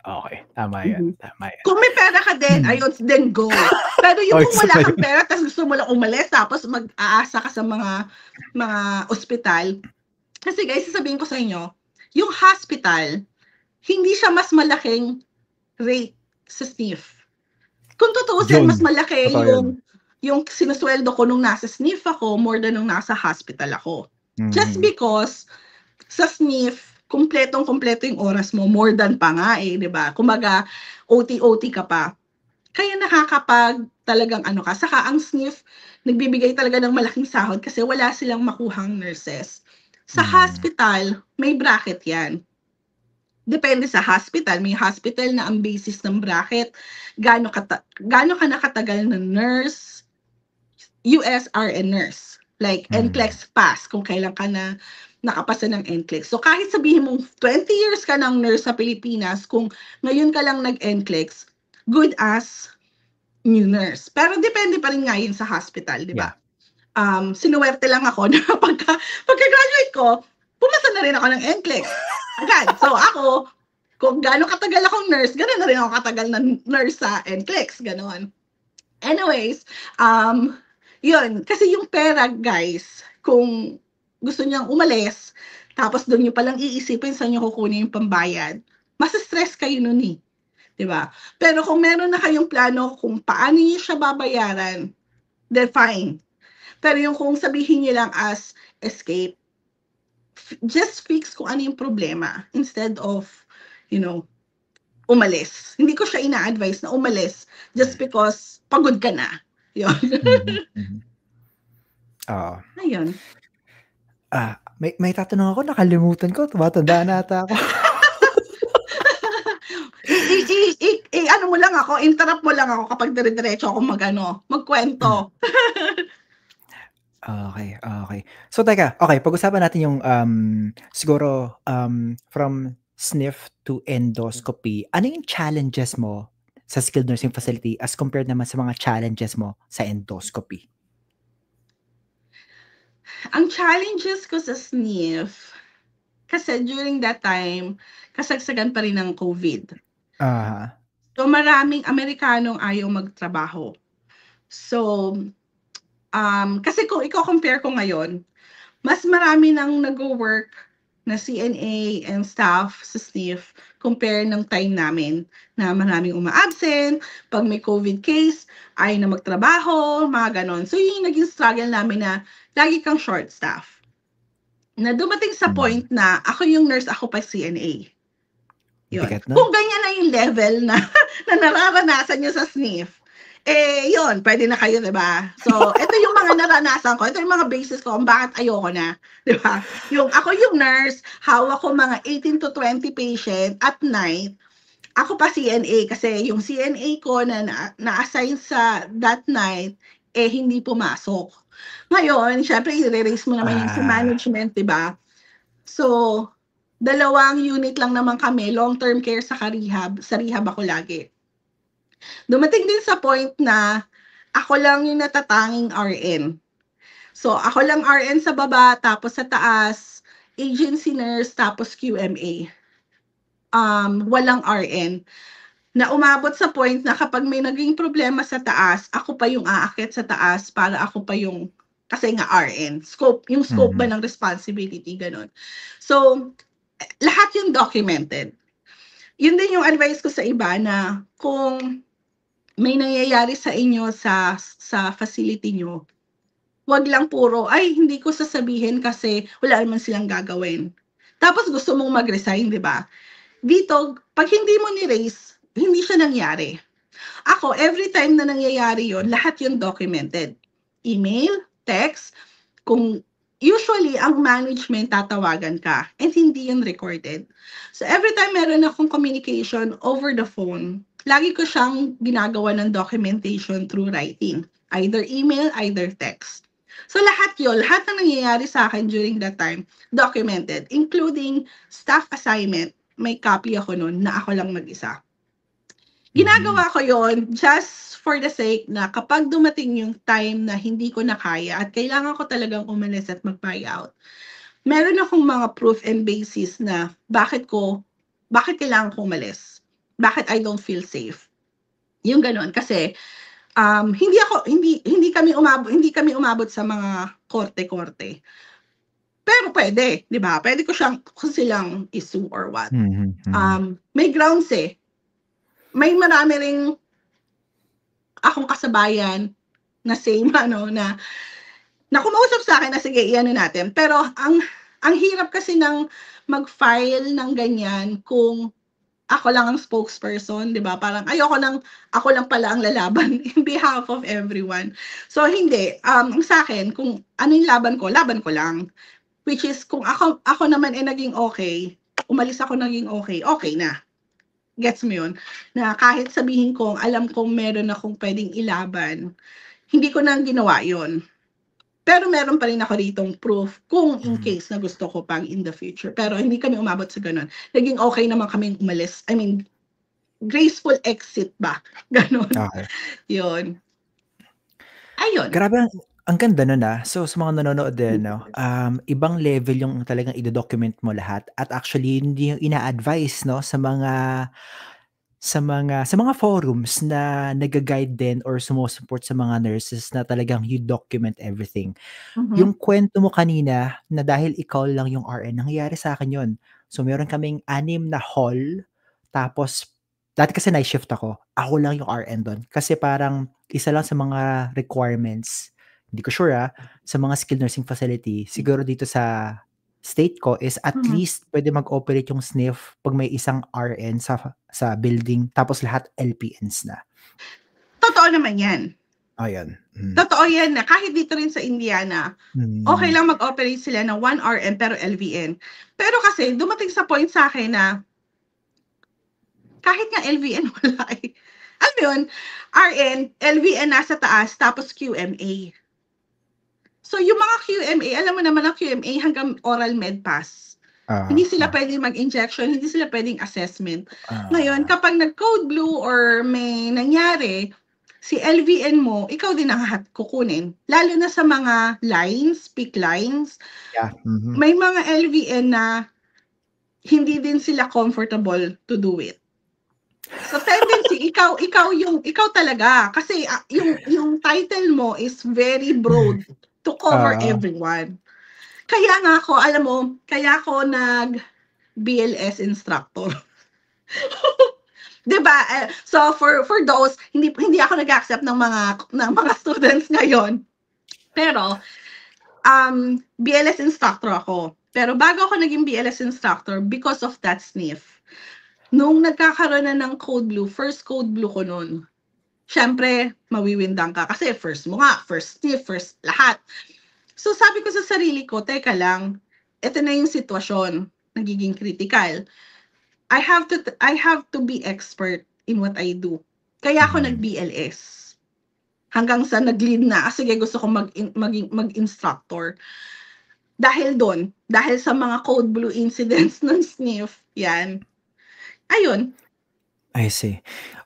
Okay, tama yan. Kung may pera ka din, ayun, then go. Pero yung kung wala kang pera, tapos gusto mo lang umalis, tapos mag-aasa ka sa mga ospital. Kasi guys, sasabihin ko sa inyo, yung hospital, hindi siya mas malaking rate sa SNF. Kung tutuusin, mas malaki yung sinusweldo ko nung nasa SNF ako more than nung nasa hospital ako. Just because sa SNF, kompletong-kompleto yung oras mo, more than pa nga di ba? Kumaga, OT ka pa. Kaya nakakapag talagang ka. Saka ang SNF, nagbibigay talaga ng malaking sahod kasi wala silang makuhang nurses. Sa hospital, may bracket yan. Depende sa hospital. May hospital na ang basis ng bracket, gaano ka nakatagal na nurse, USRN nurse. Like, NCLEX pass, kung kailan ka na nakapasa ng NCLEX. So, kahit sabihin mong 20 years ka ng nurse sa Pilipinas, kung ngayon ka lang nag-NCLEX, good as new nurse. Pero depende pa rin nga yun sa hospital, di ba? Yeah. Sinuwerte lang ako na pagka-graduate ko, pumasa na rin ako ng NCLEX. Agad. So, ako, kung gaano katagal akong nurse, gano'n na rin ako katagal na nurse sa NCLEX. Gano'n. Anyways, yun. Kasi yung pera, guys, kung gusto niyang umalis, tapos doon niyo palang iisipin saan niyo kukunin yung pambayad, mas-stress kayo nun diba? Pero kung meron na kayong plano kung paano niyo siya babayaran, then fine. Pero yung kung sabihin niyo lang as escape, just fix kung ano yung problema instead of, umalis. Hindi ko siya ina-advise na umalis just because pagod ka na. Yun. Ayun. May tatanong ako, nakalimutan ko. Tumatanda na ata ako. Ano mo lang ako, interrupt mo lang ako kapag dire-diretso ako magkwento. Okay. So, teka. Okay, pag-usapan natin yung siguro from SNF to endoscopy. Ano yung challenges mo sa skilled nursing facility as compared naman sa mga challenges mo sa endoscopy? Ang challenges ko sa SNF, kasi during that time, kasagsagan pa rin ng COVID. So, maraming Amerikanong ayaw magtrabaho. So, kasi kung i-compare ko ngayon, mas marami nang nag-work na CNA and staff sa SNF compare ng time namin na maraming uma-absent, pag may COVID case, ayaw na magtrabaho, mga ganon. So yun yung naging struggle namin na lagi kang short staff. Na dumating sa point na ako yung nurse, ako pa CNA. Yun. Bigat na. Kung ganyan na yung level na, na nararanasan nyo sa SNF, yun, pwede na kayo, diba? So, ito yung mga naranasan ko. Ito yung mga basis ko kung bakit ayoko na. Diba? Ako yung nurse, hawak ko mga 18 to 20 patient at night. Ako pa CNA kasi yung CNA ko na na-assign sa that night, hindi pumasok. Ngayon, syempre, i-raise mo naman yung management, diba? So, 2 unit lang naman kami, long-term care sa rehab. Sa rehab ako lagi. Dumating din sa point na ako lang yung natatanging RN. So, ako lang RN sa baba, tapos sa taas, agency nurse, tapos QMA. Walang RN. Na umabot sa point na kapag may naging problema sa taas, ako pa yung aakyat sa taas para ako pa yung, kasi nga RN. Yung scope ba ng responsibility, ganun. So, lahat yung documented. Yun din yung advice ko sa iba na kung may nangyayari sa inyo sa facility nyo, wag lang puro, ay, hindi ko sasabihin kasi wala naman silang gagawin. Tapos gusto mong mag-resign, di ba? Dito, pag hindi mo ni-raise, hindi siya nangyari. Ako, every time na nangyayari yon, lahat yun documented. Email, text, kung usually, ang management tatawagan ka and hindi yun recorded. So, every time meron akong communication over the phone, lagi ko siyang ginagawa ng documentation through writing. Either email, either text. So, lahat yun, lahat na nangyayari sa akin during that time, documented, including staff assignment. May copy ako nun na ako lang mag-isa. Ginagawa ko yon just for the sake na kapag dumating yung time na hindi ko na kaya at kailangan ko talagang umalis at mag-buyout, meron akong mga proof and basis na bakit kailangan ko umalis? Bakit I don't feel safe? Yung ganun. Kasi hindi kami umabot sa mga korte-korte. Pero pwede, di ba? Pwede ko silang issue or what. May grounds May marami ring akong kasabayan na same na kumausap sa akin na sige, iyan natin. Pero ang hirap kasi ng mag-file ng ganyan kung ako lang ang spokesperson, di ba? Parang ako lang pala ang lalaban in behalf of everyone. So hindi, sa akin, kung ano yung laban ko lang. Which is, kung ako naman naging okay, umalis ako naging okay na. Gets mo yun? Na kahit sabihin kong, alam kong meron akong pwedeng ilaban, hindi ko na ginawa yun. Pero meron pa rin ako ditong proof kung in case na gusto ko pang in the future. Pero hindi kami umabot sa ganun. Naging okay naman kami umalis. I mean, graceful exit ba? Ganun. Okay. Yun. Ayun. Grabe, ang ganda nun So, sa mga nanonood din, ibang level yung talagang i-document mo lahat. At actually, hindi yung ina-advise, sa mga forums na nag-guide din or sumusupport sa mga nurses na talagang you document everything. Yung kwento mo kanina na dahil ikaw lang yung RN, nangyayari sa akin yun. So, meron kaming 6 na hall, tapos, dati kasi night shift ako lang yung RN doon. Kasi parang, isa lang sa mga requirements, hindi ko sure sa mga skilled nursing facility, siguro dito sa state ko is at least pwede mag-operate yung SNF pag may isang RN sa building, tapos lahat LPNs na. Totoo naman yan. Ayan. Totoo yan na kahit dito rin sa Indiana, okay lang mag-operate sila ng 1 RN pero LVN. Pero kasi dumating sa point sa akin na kahit nga LVN wala Alam mo yun, RN, LVN nasa taas, tapos QMA. So, yung mga QMA, alam mo naman ang QMA hanggang oral med pass. Hindi sila pwedeng mag-injection, hindi sila pwedeng assessment. Ngayon, kapag nag-code blue or may nangyari, si LVN mo, ikaw din ang kukunin. Lalo na sa mga lines, peak lines. Yeah. May mga LVN na hindi din sila comfortable to do it. So tendency, ikaw talaga. Kasi yung title mo is very broad to cover everyone. Kaya nga ako, alam mo, kaya ako nag-BLS instructor. 'Di ba? So for those hindi ako nag-accept ng mga students ngayon. Pero BLS instructor ako. Pero bago ako naging BLS instructor, because of that sniff, nung nagkakaroon na ng Code Blue, first Code Blue ko nun, syempre, mawiwindang ka. Kasi first mo nga, first sniff, first lahat. So sabi ko sa sarili ko, teka lang, ito na yung sitwasyon, nagiging critical. I have to be expert in what I do. Kaya ako nag-BLS. Hanggang sa nag-lead na, sige gusto ko mag-instructor. Dahil doon, dahil sa mga Code Blue incidents ng sniff, yan. Ayun. I see.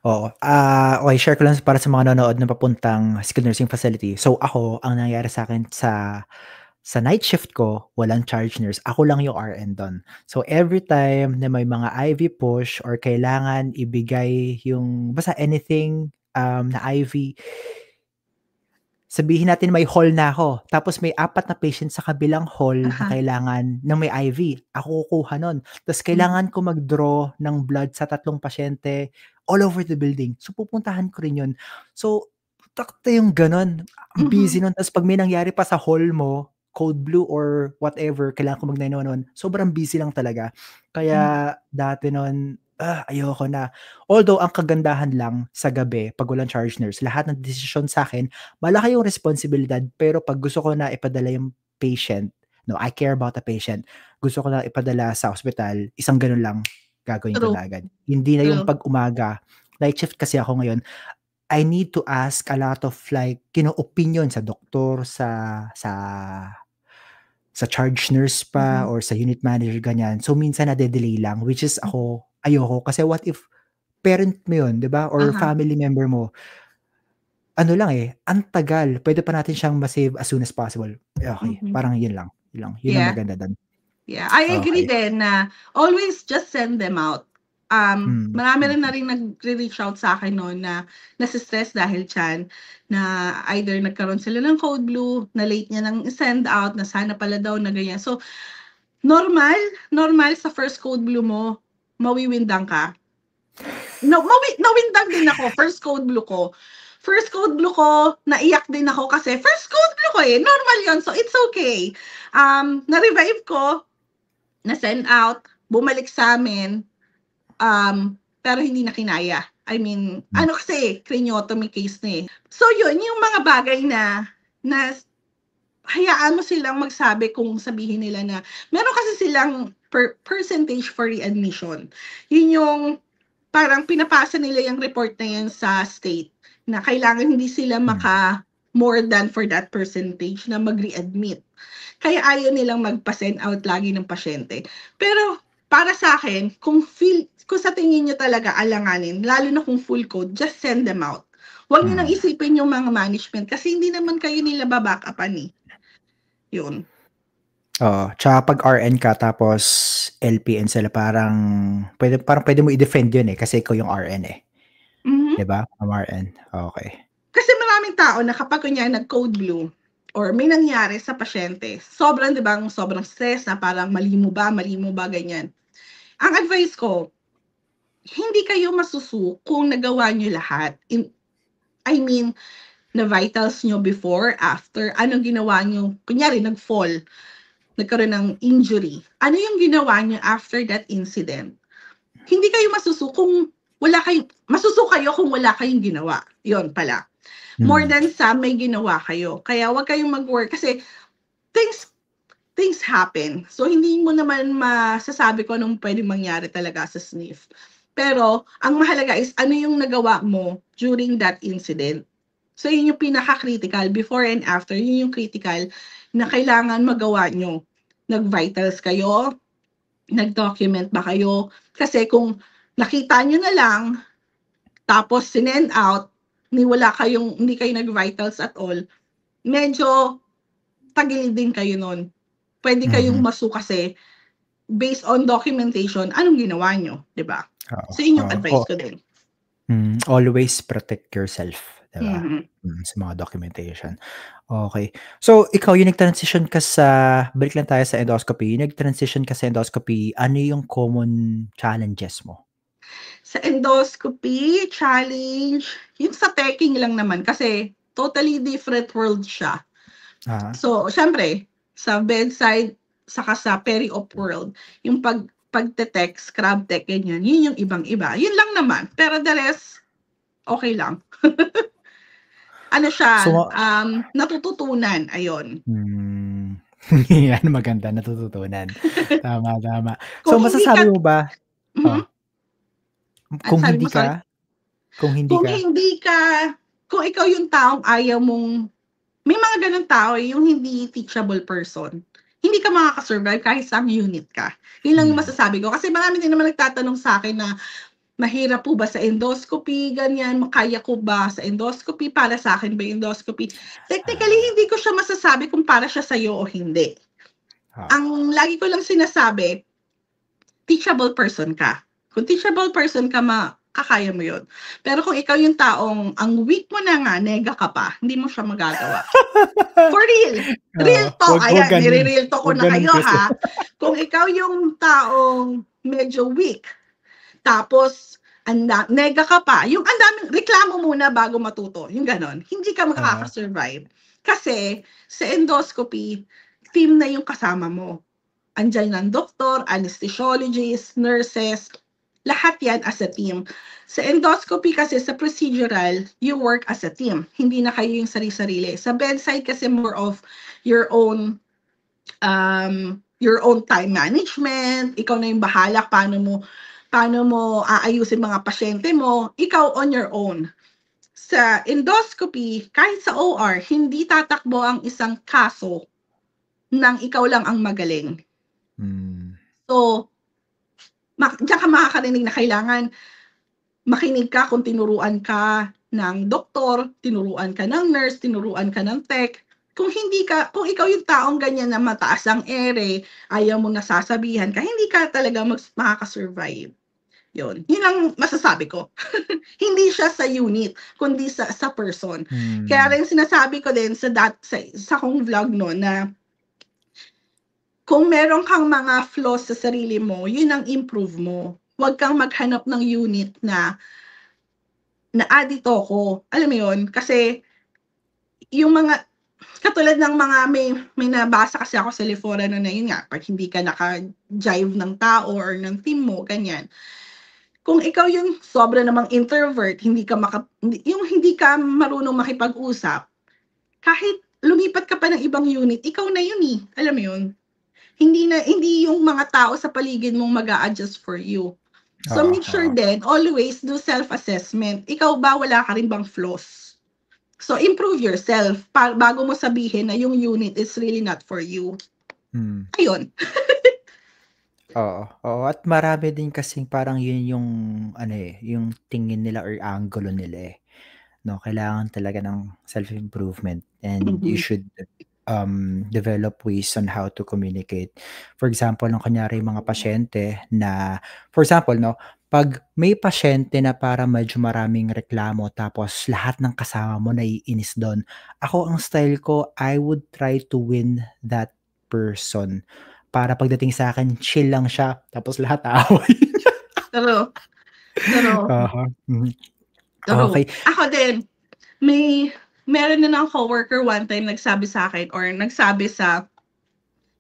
Oo. Okay, share ko lang para sa mga nanonood na papuntang skilled nursing facility. So ako, ang nangyari sa akin sa night shift ko, walang charge nurse. Ako lang yung RN doon. So every time na may mga IV push or kailangan ibigay yung basta anything na IV, sabihin natin may hall na ako, tapos may 4 na patient sa kabilang hall na kailangan ng may IV. Ako kukuha nun. Tapos kailangan ko mag-draw ng blood sa 3 pasyente all over the building. So pupuntahan ko rin yun. So, takte yung ganun. Busy nun. Tapos pag may nangyari pa sa hall mo, Code Blue or whatever, kailangan ko mag-911, sobrang busy lang talaga. Kaya dati nun, ayoko na. Although, ang kagandahan lang sa gabi, pag walang charge nurse, lahat ng desisyon sa akin, malaki yung responsibilidad, pero pag gusto ko na ipadala yung patient, no, I care about the patient, gusto ko na ipadala sa hospital, isang ganun lang, gagawin ko na agad. Hindi na yung pag umaga, night shift kasi ako ngayon, I need to ask a lot of like, opinion sa doktor, sa charge nurse pa or sa unit manager, ganyan. So, minsan nade-delay lang, which is ako, ayoko. Kasi what if parent mo yun, di ba? Or family member mo. Ano lang ang tagal. Pwede pa natin siyang ma-save as soon as possible. Okay, parang yun lang. Yun ang maganda doon. Yeah, I agree din na always just send them out. Marami rin na rin nagre-reach out sa akin noon na nasi-stress dahil dyan, na either nagkaroon sila ng Code Blue, na late niya nang send out, na sana pala daw na ganyan. So, normal sa first Code Blue mo, mawiwindang ka. Nawindang din ako, first Code Blue ko. First Code Blue ko, naiyak din ako kasi first Code Blue ko normal yun, so it's okay. Na-revive ko, na-send out, bumalik sa amin, pero hindi na kinaya. I mean, kasi, craniotomy case na So yun, yung mga bagay na hayaan mo silang magsabi kung sabihin nila na, meron kasi silang percentage for readmission. Yun yung, parang pinapasa nila yung report na yun sa state, na kailangan hindi sila more than for that percentage na mag-readmit. Kaya ayaw nilang magpa-send out lagi ng pasyente. Pero, para sa akin, kung sa tingin nyo talaga alanganin, lalo na kung full code, just send them out. Huwag nyo nang isipin yung mga management kasi hindi naman kayo nila babackupan Yun. Tsaka pag RN ka tapos LPN sila, parang pwede mo i-defend yun kasi ikaw yung RN Diba? RN. Okay. Kasi maraming tao na kapag kunya nag-Code Blue or may nangyari sa pasyente, sobrang stress na parang mali mo ba, ganyan. Ang advice ko, hindi kayo masusu kung nagawa nyo lahat. I mean, na vitals nyo before, after, anong ginawa nyo? Kunyari, nag-fall, nagkaroon ng injury. Ano yung ginawa nyo after that incident? Hindi kayo masusu kung masusu kayo kung wala kayong ginawa. Yon pala. More than sa may ginawa kayo. Kaya wag kayong mag-work kasi things happen. So, hindi mo naman masasabi ko anong pwedeng mangyari talaga sa sniff. Pero, ang mahalaga is ano yung nagawa mo during that incident. So, yun yung pinaka-critical. Before and after, yun yung critical na kailangan magawa nyo. Nag-vitals kayo, nag-document ba kayo. Kasi kung nakita nyo na lang, tapos sinend out, hindi kayo nag-vitals at all, medyo tagilid din kayo nun. Pwede kayong masu kasi based on documentation, anong ginawa nyo, di ba? So, yun yung advice ko din. Always protect yourself, 'di ba? Mhm. Sa mga documentation. Okay. So, ikaw yung nag-transition ka sa balik lang tayo sa endoscopy, yung nag-transition ka sa endoscopy, ano yung common challenges mo? Sa endoscopy, challenge, yung sa teching lang naman kasi totally different world siya. Ah, So, siyempre, sa bedside, saka sa peri-op world, yung pagte-tech, scrub tech, ganyan, yun yung ibang-iba. Yun lang naman. Pero the rest, okay lang. Ano siya, so natututunan, ayun. hmm, yan maganda natututunan. Tama, tama. Kung So, hindi masasabi ka mo ba mhm, oh, ano kung sabi hindi mo, sorry? ka kung hindi Kung ka hindi ka kung ikaw yung taong ayaw mong may mga gano'ng tao, yung hindi teachable person. Hindi ka makaka-survive kahit saang unit ka. Yun lang yung hmm, masasabi ko. Kasi marami din naman nagtatanong sa'kin na, "Mahirap po ba sa endoscopy?" Ganyan, "Kaya ko ba sa endoscopy? Para sa'kin ba yung endoscopy?" Technically, ah, hindi ko siya masasabi kung para siya sa'yo o hindi. oo. Ang lagi ko lang sinasabi, teachable person ka. Kung teachable person ka, kakaya mo yun. Pero kung ikaw yung taong ang weak mo na nga, nega ka pa, hindi mo siya magagawa. For real. Oo, Real talk. wag Ayan, gano'n, nire-real talk ko wag na gano'n kayo kasi. ha. Kung ikaw yung taong medyo weak, tapos nega ka pa, yung ang daming reklamo muna bago matuto, yung ganon. Hindi ka Oo, makaka-survive. Kasi sa endoscopy, team na yung kasama mo. Andiyan ng doktor, anesthesiologist, nurses, lahat yan as a team. Sa endoscopy kasi, sa procedural, you work as a team. Hindi na kayo yung sarili-sarili. Sa bedside kasi more of your own time management. Ikaw na yung bahala paano mo aayusin mga pasyente mo. Ikaw on your own. Sa endoscopy, kahit sa OR, hindi tatakbo ang isang kaso nang ikaw lang ang magaling. hmm, So, diyan ka makakarinig na kailangan makinig ka kung tinuruan ka ng doktor, tinuruan ka ng nurse, tinuruan ka ng tech. Kung ikaw yung taong ganyan na mataas ang ere, ayaw mo nasasabihan ka, hindi ka talaga makaka-survive. Yun ang masasabi ko. Hindi siya sa unit, kundi sa person. Kaya hmm, rin sinasabi ko din sa kong vlog no na kung meron kang mga flaws sa sarili mo, yun ang improve mo. Huwag kang maghanap ng unit na dito ako. Alam mo yun? Kasi yung mga katulad ng mga may nabasa kasi ako sa Lefora no na yun nga, pag hindi ka naka-jive ng tao or ng team mo, ganyan. Kung ikaw yung sobra namang introvert, hindi ka marunong makipag-usap, kahit lumipat ka pa ng ibang unit, ikaw na yun eh. Alam mo yun? Hindi yung mga tao sa paligid mong mag-a-adjust for you. So oo, make sure oo. din, always do self-assessment. Ikaw ba, wala ka rin bang flaws? So improve yourself bago mo sabihin na yung unit is really not for you. Hmm, Ayun. oo, oo at marami din kasing parang yun yung ano, eh, yung tingin nila or anggulo nila, eh, 'no? Kailangan talaga ng self-improvement and you Mhm. should, develop ways on how to communicate. For example, nung kunyari yung mga pasyente na for example 'no, 'pag may pasyente na parang medyo maraming reklamo tapos lahat ng kasama mo naiinis dun, ako ang style ko, I would try to win that person. Para pagdating sa'kin chill lang siya tapos lahat aaway. True, true, Oo, mhm. true. Okey, Ako din, meron din akong coworker one time nagsabi sa'kin or nagsabi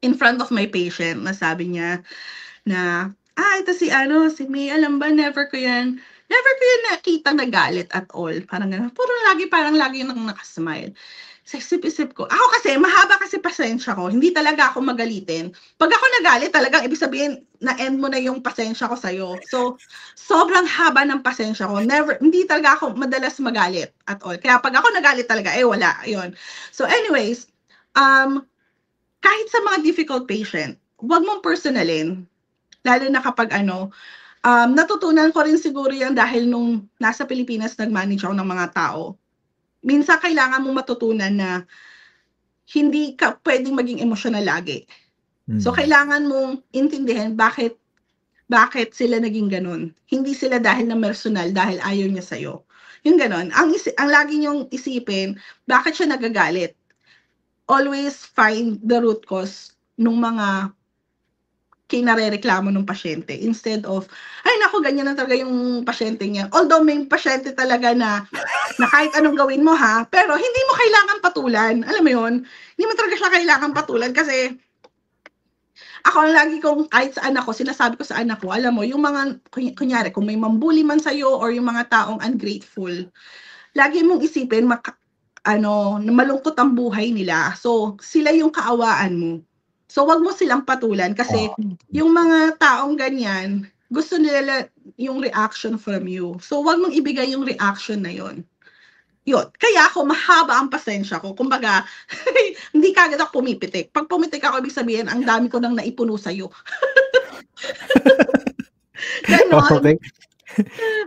in front of my patient na sabi niya na, ito si ano, si May, alam ba never ko yan nakitang nagalit at all." Parang gano'n. Parang lagi yun naka-smile. Sa isip-isip ko ako kasi mahaba kasi pasensya ko, hindi talaga ako magalitin. 'Pag ako nagalit talagang ibig sabihin na-end mo na yung pasensya ko sa'yo. So, sobrang haba ng pasensya ko, hindi talaga ako madalas magalit at all. Kaya 'pag ako nagalit talaga, wala, ayun. So anyways, um, kahit sa mga difficult patient, 'wag mong personalin. Lalo na kapag ano, natutunan ko rin siguro 'yan dahil nung nasa Pilipinas nag-manage ako ng mga tao. Minsan kailangan mong matutunan na hindi ka puwedeng maging emosyonal lagi. So, mm, kailangan mong intindihin bakit sila naging gano'n. Hindi sila dahil na personal, dahil ayaw niya sa'yo. Yung gano'n. Ang lagi niyong isipin, bakit siya nagagalit? Always find the root cause nung mga kinarereklamo ng pasyente instead of, ay naku, ganyan na talaga yung pasyente niya. Although may pasyente talaga na kahit anong gawin mo ha, pero hindi mo kailangan patulan. Alam mo yun? Hindi mo talaga siya kailangan patulan kasi ako ang lagi kong, kahit sa anak ko, sinasabi ko sa anak ko, alam mo, yung mga, kunyari, kung may mambuli man sa'yo or yung mga taong ungrateful, lagi mong isipin, malungkot ang buhay nila. So, sila yung kaawaan mo. So, wag mo silang patulan kasi yung mga taong ganyan, gusto nila yung reaction from you. So, wag mong ibigay yung reaction na yon. Yun. Kaya ako, mahaba ang pasensya ko. Kumbaga, hindi kagad ako pumipitik. Pag pumitik ako, ibig sabihin, ang dami ko nang naipuno sa'yo. Ganon. Okay.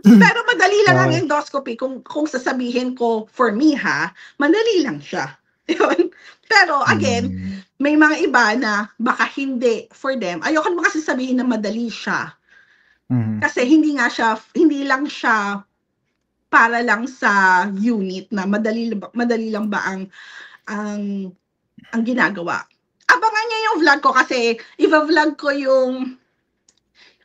Pero madali lang ang endoscopy. Kung sasabihin ko, for me ha, madali lang siya. Yun. Pero again, may mga iba na baka hindi for them. Ayoko naman kasi sabihin na madali siya. Kasi hindi lang siya para lang sa unit na madali lang ba ang ginagawa. Abangan niyo yung vlog ko kasi i-vlog ko yung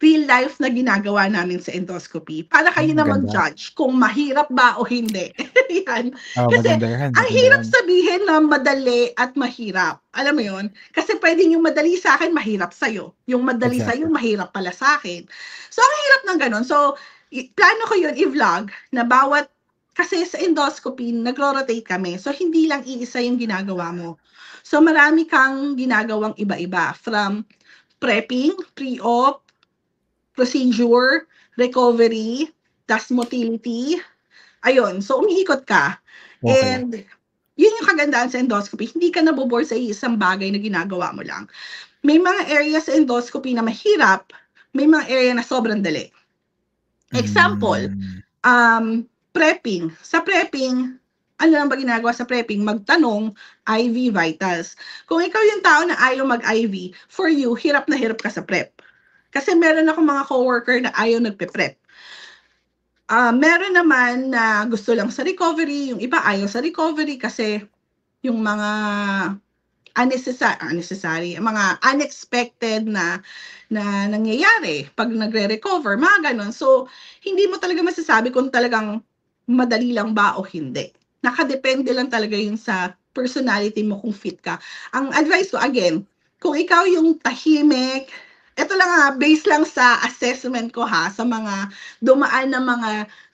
real life na ginagawa namin sa endoscopy para kayo na mag-judge kung mahirap ba o hindi. Yan. Kasi ang hirap sabihin na madali at mahirap. Alam mo yun? Kasi pwedeng yung madali sa akin, mahirap sa'yo. Yung madali sa'yo, mahirap pala sa akin. So, ang hirap ng ganun. So, plano ko yun i-vlog na bawat, kasi sa endoscopy, nagro-rotate kami. So, hindi lang iisa yung ginagawa mo. So, marami kang ginagawang iba-iba. From prepping, pre-op, procedure, recovery, tas motility. Ayun, so umiikot ka. Okay. And yun yung kagandaan sa endoscopy. Hindi ka nabobore sa isang bagay na ginagawa mo lang. May mga area sa endoscopy na mahirap, may mga area na sobrang dali. Example, prepping. Sa prepping, ano lang ba ginagawa sa prepping? Magtanong, IV vitals. Kung ikaw yung tao na ayaw mag-IV, for you, hirap na hirap ka sa prep. Kasi meron ako mga coworker na ayaw nagpe-prep. Meron naman na gusto lang sa recovery, yung iba ayaw sa recovery kasi yung mga unnecessary, mga unexpected na nangyayari pag nagre-recover, mga ganon. So, hindi mo talaga masasabi kung talagang madali lang ba o hindi. Nakadepende lang talaga yun sa personality mo kung fit ka. Ang advice ko, again, kung ikaw yung tahimik, ito lang based lang sa assessment ko sa mga dumaan na mga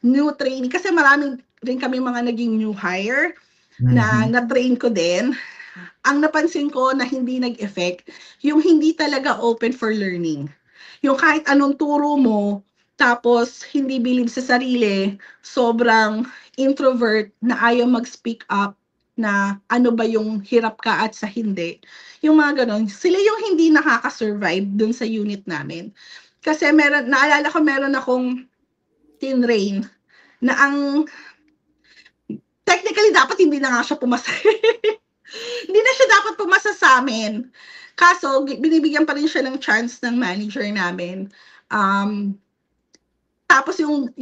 new training. Kasi maraming rin kami mga naging new hire na na-train ko din. Ang napansin ko na hindi nag-effect, yung hindi talaga open for learning. Yung kahit anong turo mo, tapos hindi believe sa sarili, sobrang introvert na ayaw mag-speak up na ano ba yung hirap ka at sa hindi. Yung mga ganon, sila yung hindi nakaka-survive dun sa unit namin. Kasi naalala ko meron akong tinrain na technically dapat hindi na nga siya pumasa. Hindi na siya dapat pumasa sa amin. Kaso, binibigyan pa rin siya ng chance ng manager namin. Tapos yung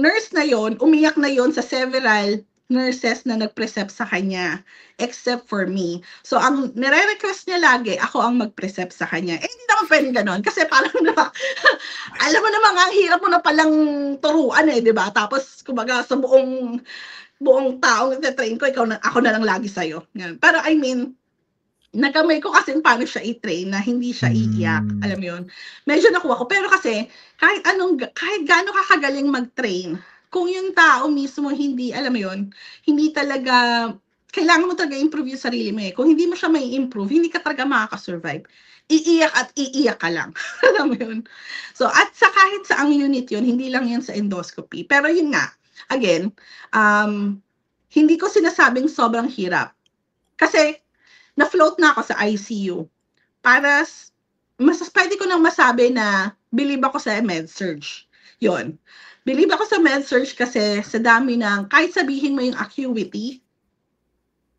nurse na yon, umiyak na yon sa several nurses na nag-precept sa kanya, except for me. So, ang nire-request niya lagi, ako ang mag-precept sa kanya. Hindi naman pwede ganon. Kasi parang, alam mo naman, ang hirap mo na palang turuan di ba? Tapos, kumbaga, sa buong taong nag-train ko, ako na lang lagi sa'yo. Pero I mean, nagamay ko kasi paano siya i-train na hindi siya iiyak. Alam mo yun? Medyo nakuha ko. Pero kasi, kahit gaano ka kagaling mag-train, kung yung tao mismo hindi, alam mo yun, hindi talaga, kailangan mo talaga improve yung sarili mo Kung hindi mo siya may improve, hindi ka talaga makaka-survive. Iiyak at iiyak ka lang. Alam mo yun? So, at sa kahit sa ang unit yun, hindi lang yun sa endoscopy. Pero yun nga, again, hindi ko sinasabing sobrang hirap. Kasi, na-float na ako sa ICU. Para, pwede ko nang masabi na believe ako sa med-surg. Yun. Believe ako sa med-surg kasi sa dami ng, kahit sabihin mo yung acuity,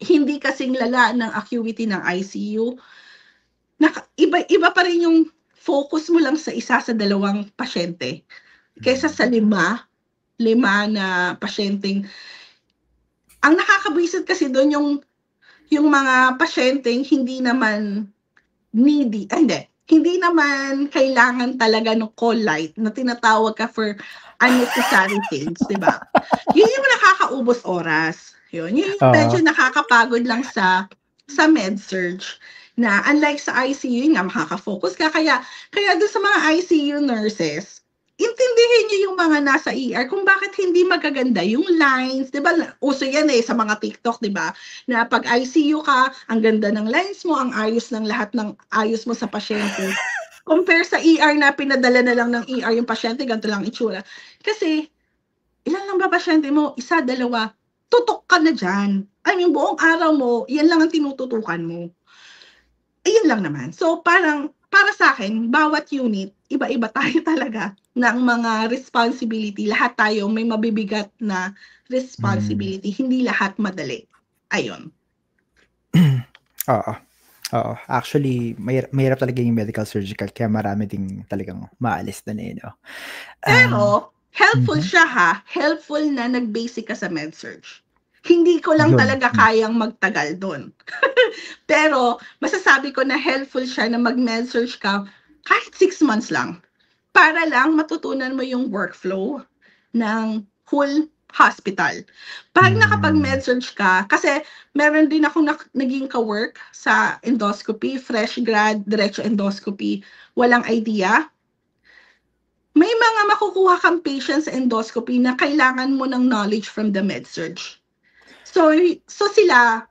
hindi kasing lala ng acuity ng ICU. Iba pa rin yung focus mo lang sa isa sa dalawang pasyente kaysa sa 5 na pasyenteng, ang nakakabwisit kasi doon yung mga pasyenteng hindi naman needy, hindi naman kailangan talaga ng call light na tinatawag ka for unnecessary things, di ba? Yun yung nakakaubos oras. Yun yung medyo nakakapagod lang sa med-surg na unlike sa ICU nga makaka-focus ka, kaya doon sa mga ICU nurses, intindihin niyo yung mga nasa ER kung bakit hindi magaganda yung lines, 'di ba? Uso yan sa mga TikTok, 'di ba? Na pag ICU ka, ang ganda ng lines mo, ang ayos ng lahat ng ayos mo sa pasyente. Compare sa ER na pinadala na lang ng ER yung pasyente, ganito lang itsura. Kasi ilan lang ba pasyente mo? Isa, dalawa. Tutok ka na diyan. Yung buong araw mo, yan lang ang tinututukan mo. Ayun lang naman. So parang para sa akin, bawat unit, iba-iba tayo talaga ng mga responsibility. Lahat tayo may mabibigat na responsibility. Hindi lahat madali. Ayun. Oo. Actually, mahirap talaga yung medical surgical, kaya marami ding talagang maalis na no? Pero, helpful siya ha. Helpful na nag-basic ka sa med-surg. Hindi ko lang talaga kayang magtagal doon. Pero, masasabi ko na helpful siya na mag-med-surg ka kahit 6 months lang. Para lang matutunan mo yung workflow ng whole hospital. Pag nakapag-med-surg ka, kasi meron din akong naging ka-work sa endoscopy, fresh grad, diretso endoscopy, walang idea. May mga makukuha kang patients sa endoscopy na kailangan mo ng knowledge from the med-surg. So sila,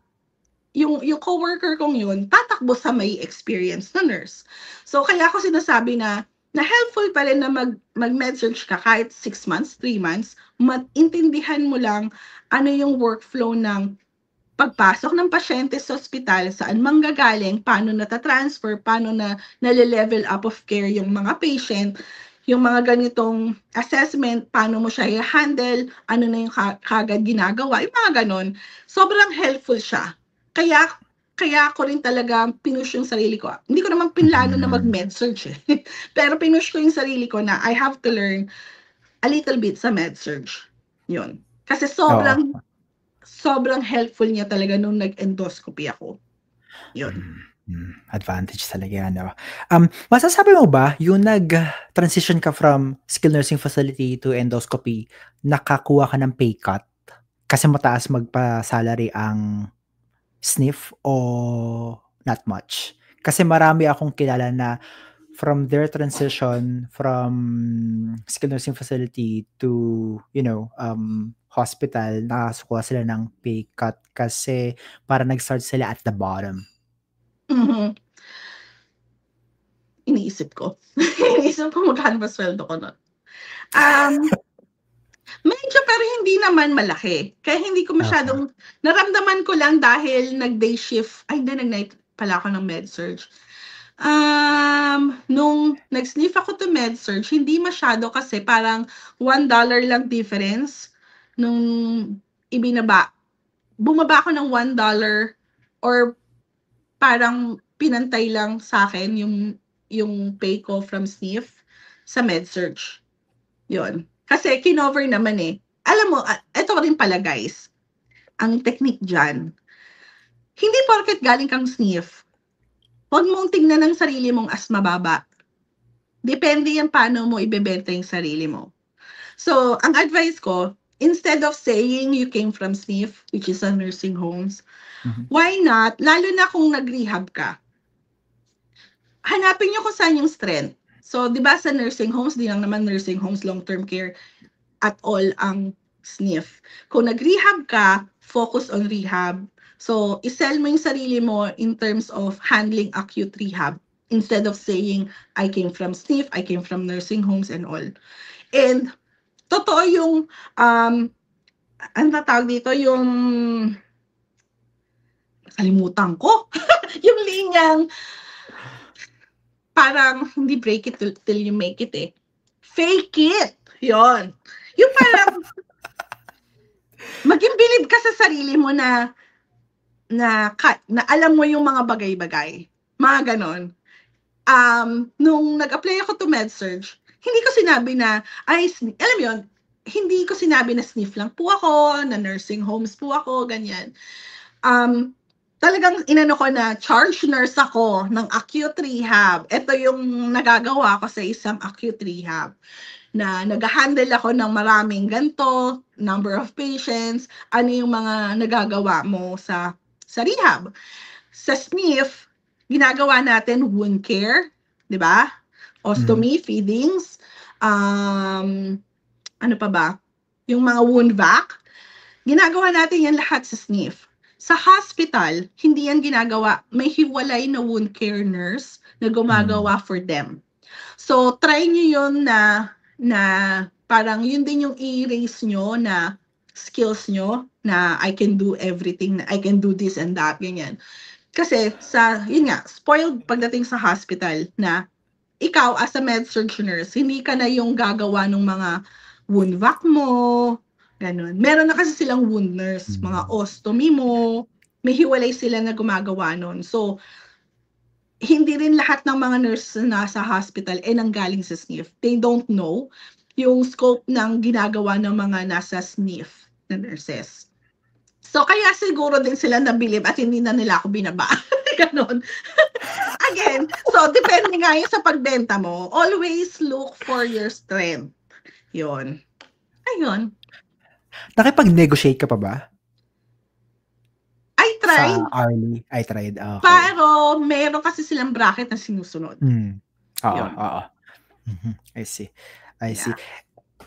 yung coworker kong yun, tatakbo sa may experience na nurse. So kaya ako sinasabi na helpful pa rin na mag-med-surg ka kahit 6 months, 3 months, maintindihan mo lang ano yung workflow ng pagpasok ng pasyente sa ospital, saan manggagaling, paano natatransfer, paano na nale-level up of care yung mga patient, yung mga ganitong assessment, paano mo siya i-handle, ano na yung kagad ginagawa, yung mga ganon. Sobrang helpful siya. Kaya ako rin talaga pinush yung sarili ko. Hindi ko naman pinlano na mag-med-surg Pero pinush ko yung sarili ko na I have to learn a little bit sa med-surg. Yun. Kasi sobrang helpful niya talaga nung nag-endoscopy ako. Yun. Advantage talaga, no? Masasabi mo ba, yung nag-transition ka from skilled nursing facility to endoscopy, nakakuha ka ng pay cut? Kasi mataas magpa-salary ang SNF o not much? Kasi marami akong kilala na from their transition from skilled nursing facility to, hospital, nakasukuha sila ng pay cut kasi para nag-start sila at the bottom. Iniisip ko magkano ba sweldo ko nun. Medyo, pero hindi naman malaki. Kaya hindi ko masyadong, naramdaman ko lang dahil nag-day shift, nag-night pala ako ng med-surg. Nung nag-sniff ako to med-surg, hindi masyado kasi parang $1 lang difference nung ibinaba. Bumaba ako ng $1 or parang pinantay lang sa akin yung pay ko from sniff sa med-surg. Yun. Kasi kinover naman Alam mo, ito rin pala guys, ang technique dyan, hindi porket galing kang sniff, huwag mong tingnan ang sarili mong as mababa. Depende yan paano mo ibebenta yung sarili mo. So, ang advice ko, instead of saying you came from sniff, which is a nursing homes, why not, lalo na kung nag-rehab ka, hanapin nyo kung saan yung strength. So, di ba sa nursing homes, di lang naman nursing homes, long-term care at all ang sniff. Kung nag-rehab ka, focus on rehab. So, isell mo yung sarili mo in terms of handling acute rehab instead of saying, I came from sniff, I came from nursing homes and all. And, totoo yung, ang tatawag dito, yung, kalimutan ko, yung linyang, parang hindi break it till you make it Fake it. Yon. Yung parang maging bilib ka sa sarili mo na alam mo yung mga bagay-bagay. Mga ganon. Nung nag-apply ako to med-surg, hindi ko sinabi na, alam mo yun, hindi ko sinabi na SNF lang po ako, na nursing homes po ako, ganyan. Talagang inano ko na charge nurse ako ng acute rehab. Ito yung nagagawa ko sa isang acute rehab na nag-handle ako ng maraming ganito, number of patients, ano yung mga nagagawa mo sa rehab. Sa SNF, ginagawa natin wound care, di ba? Ostomy, feedings, ano pa ba? Yung mga wound vac, ginagawa natin yan lahat sa SNF. Sa hospital, hindi yan ginagawa. May hiwalay na wound care nurse na gumagawa for them. So, try nyo yun na parang yun din yung i-raise nyo na skills nyo na I can do everything, I can do this and that, ganyan. Kasi yun nga, spoiled pagdating sa hospital na ikaw as a med-surg nurse, hindi ka na yung gagawa ng mga wound vac mo, ganun. Meron na kasi silang wound nurse, mga ostomy mo, may hiwalay sila na gumagawa nun. So, hindi rin lahat ng mga nurse na sa hospital nanggaling sa SNF. They don't know yung scope ng ginagawa ng mga nasa SNF na nurses. So, kaya siguro din sila nabilib at hindi na nila ako binaba. Ganon. Again, so depende nga yun sa pagbenta mo. Always look for your strength. Yun. Ayun. Nakipag-negotiate ka pa ba? I tried. Sa hourly? I tried. Okay. Pero meron kasi silang bracket na sinusunod. Oo. I see.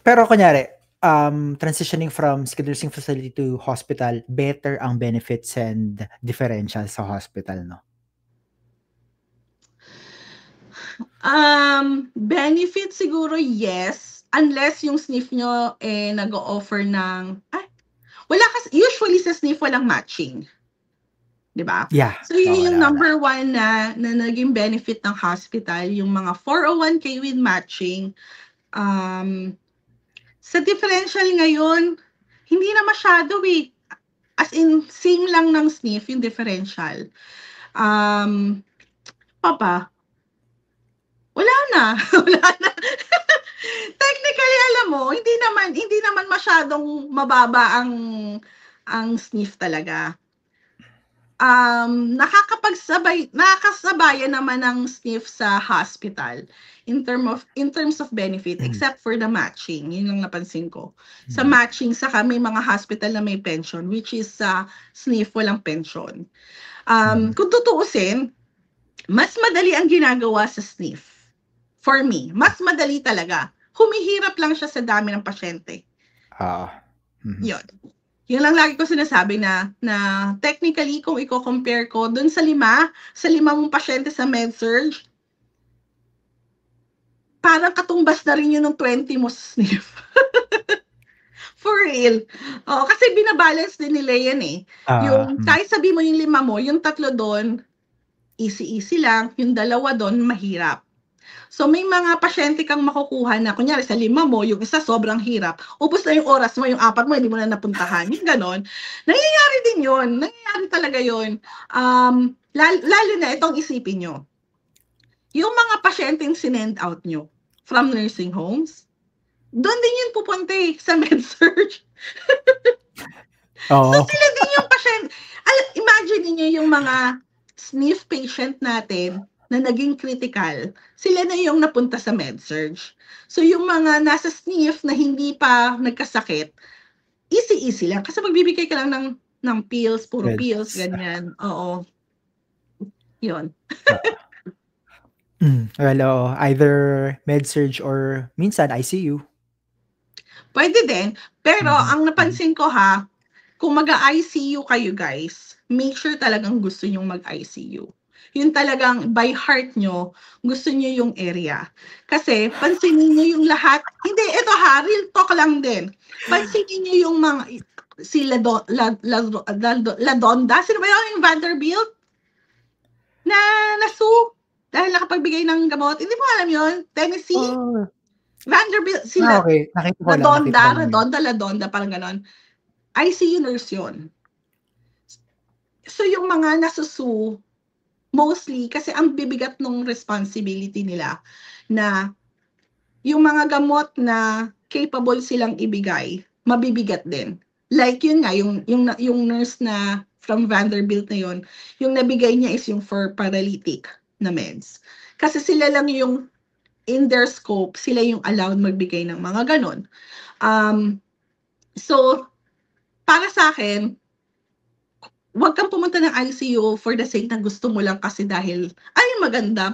Pero kunyari, transitioning from skilled nursing facility to hospital, better ang benefits and differential sa hospital, no? Benefits siguro yes, unless yung SNF nyo nag-o-offer ng wala kasi usually sa SNF walang matching. 'Di ba? Yeah. So yun yung number one na naging benefit ng hospital, yung mga 401k with matching. Sa differential ngayon, hindi na masyado eh. As in, same lang ng SNF yung differential. Wala na. Technically, alam mo, hindi naman masyadong mababa ang SNF talaga. Nakakasabayan naman ng SNF sa hospital in terms of benefit, except for the matching. Yun lang napansin ko. Sa matching, saka may mga hospital na may pension, which is sa SNF walang pension. Kung tutuusin, mas madali ang ginagawa sa SNF. For me, mas madali talaga. Humihirap lang siya sa dami ng pasyente. Yun lang lagi ko sinasabi na technically, kung i-compare ko dun sa lima mong pasyente sa med-surg, parang katumbas na rin yun ng 20 mo sa SNF. For real. Kasi binabalance din nila yan eh. Yung kahit sabi mo yung 5 mo, yung 3 doon, easy lang. Yung 2 doon, mahirap. So, may mga pasyente kang makukuha na, kunyari sa 5 mo, yung isa sobrang hirap, ubos na yung oras mo, yung 4 mo, hindi mo na napuntahan, yung ganon. Nangyayari din yun. Nangyayari talaga yun. Lalo na, itong isipin nyo. Yung mga pasyenteng sinend out nyo from nursing homes, doon din yun pupunta sa med-surg. So, sila din yung pasyente. Imagine niyo yung mga SNF patient natin na naging critical, sila na yung napunta sa med-surg. So, yung mga nasa SNF na hindi pa nagkasakit, easy lang. Kasi magbibigay ka lang ng pills, puro pills, ganyan. Oo. Yun. Well, either med-surg or minsan ICU. Pwede din. Pero, ang napansin ko kung mag-ICU kayo guys, make sure talagang gusto nyong mag-ICU. Yun talagang by heart nyo, gusto nyo yung area. Kasi, pansinin nyo yung lahat. Hindi, ito real talk lang din. Pansinin nyo yung mga, si Ladonda, sino ba yun yung Vanderbilt? Na nasu, dahil nakapagbigay ng gamot. Hindi mo alam yun? Tennessee? Vanderbilt, sila. Okay, nakita ko lang. Ladonda, parang ganon. ICU nurse yun. So, yung mga nasusu, mostly, kasi ang bibigat ng responsibility nila na yung mga gamot na capable silang ibigay, mabibigat din. Like yun nga, yung nurse na from Vanderbilt na yun, yung nabigay niya is yung for paralytic na meds. Kasi sila lang yung in their scope, sila yung allowed magbigay ng mga ganon. So, para sa akin, huwag kang pumunta ng ICU for the sake na gusto mo lang kasi dahil, ay maganda,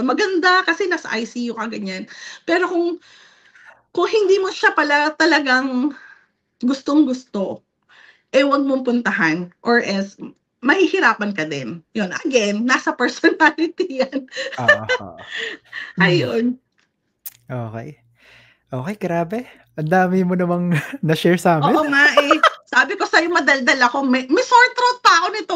maganda kasi nasa ICU ka, ganyan. Pero kung hindi mo siya pala talagang gustong-gusto, huwag mong puntahan or else, mahihirapan ka din. Yun, again, nasa personality yan. Ayun. Okay. Okay, grabe. Ang dami mo namang na-share sa amin. Oo nga Sabi ko sa'yo, madaldal ako. May sore throat pa ako nito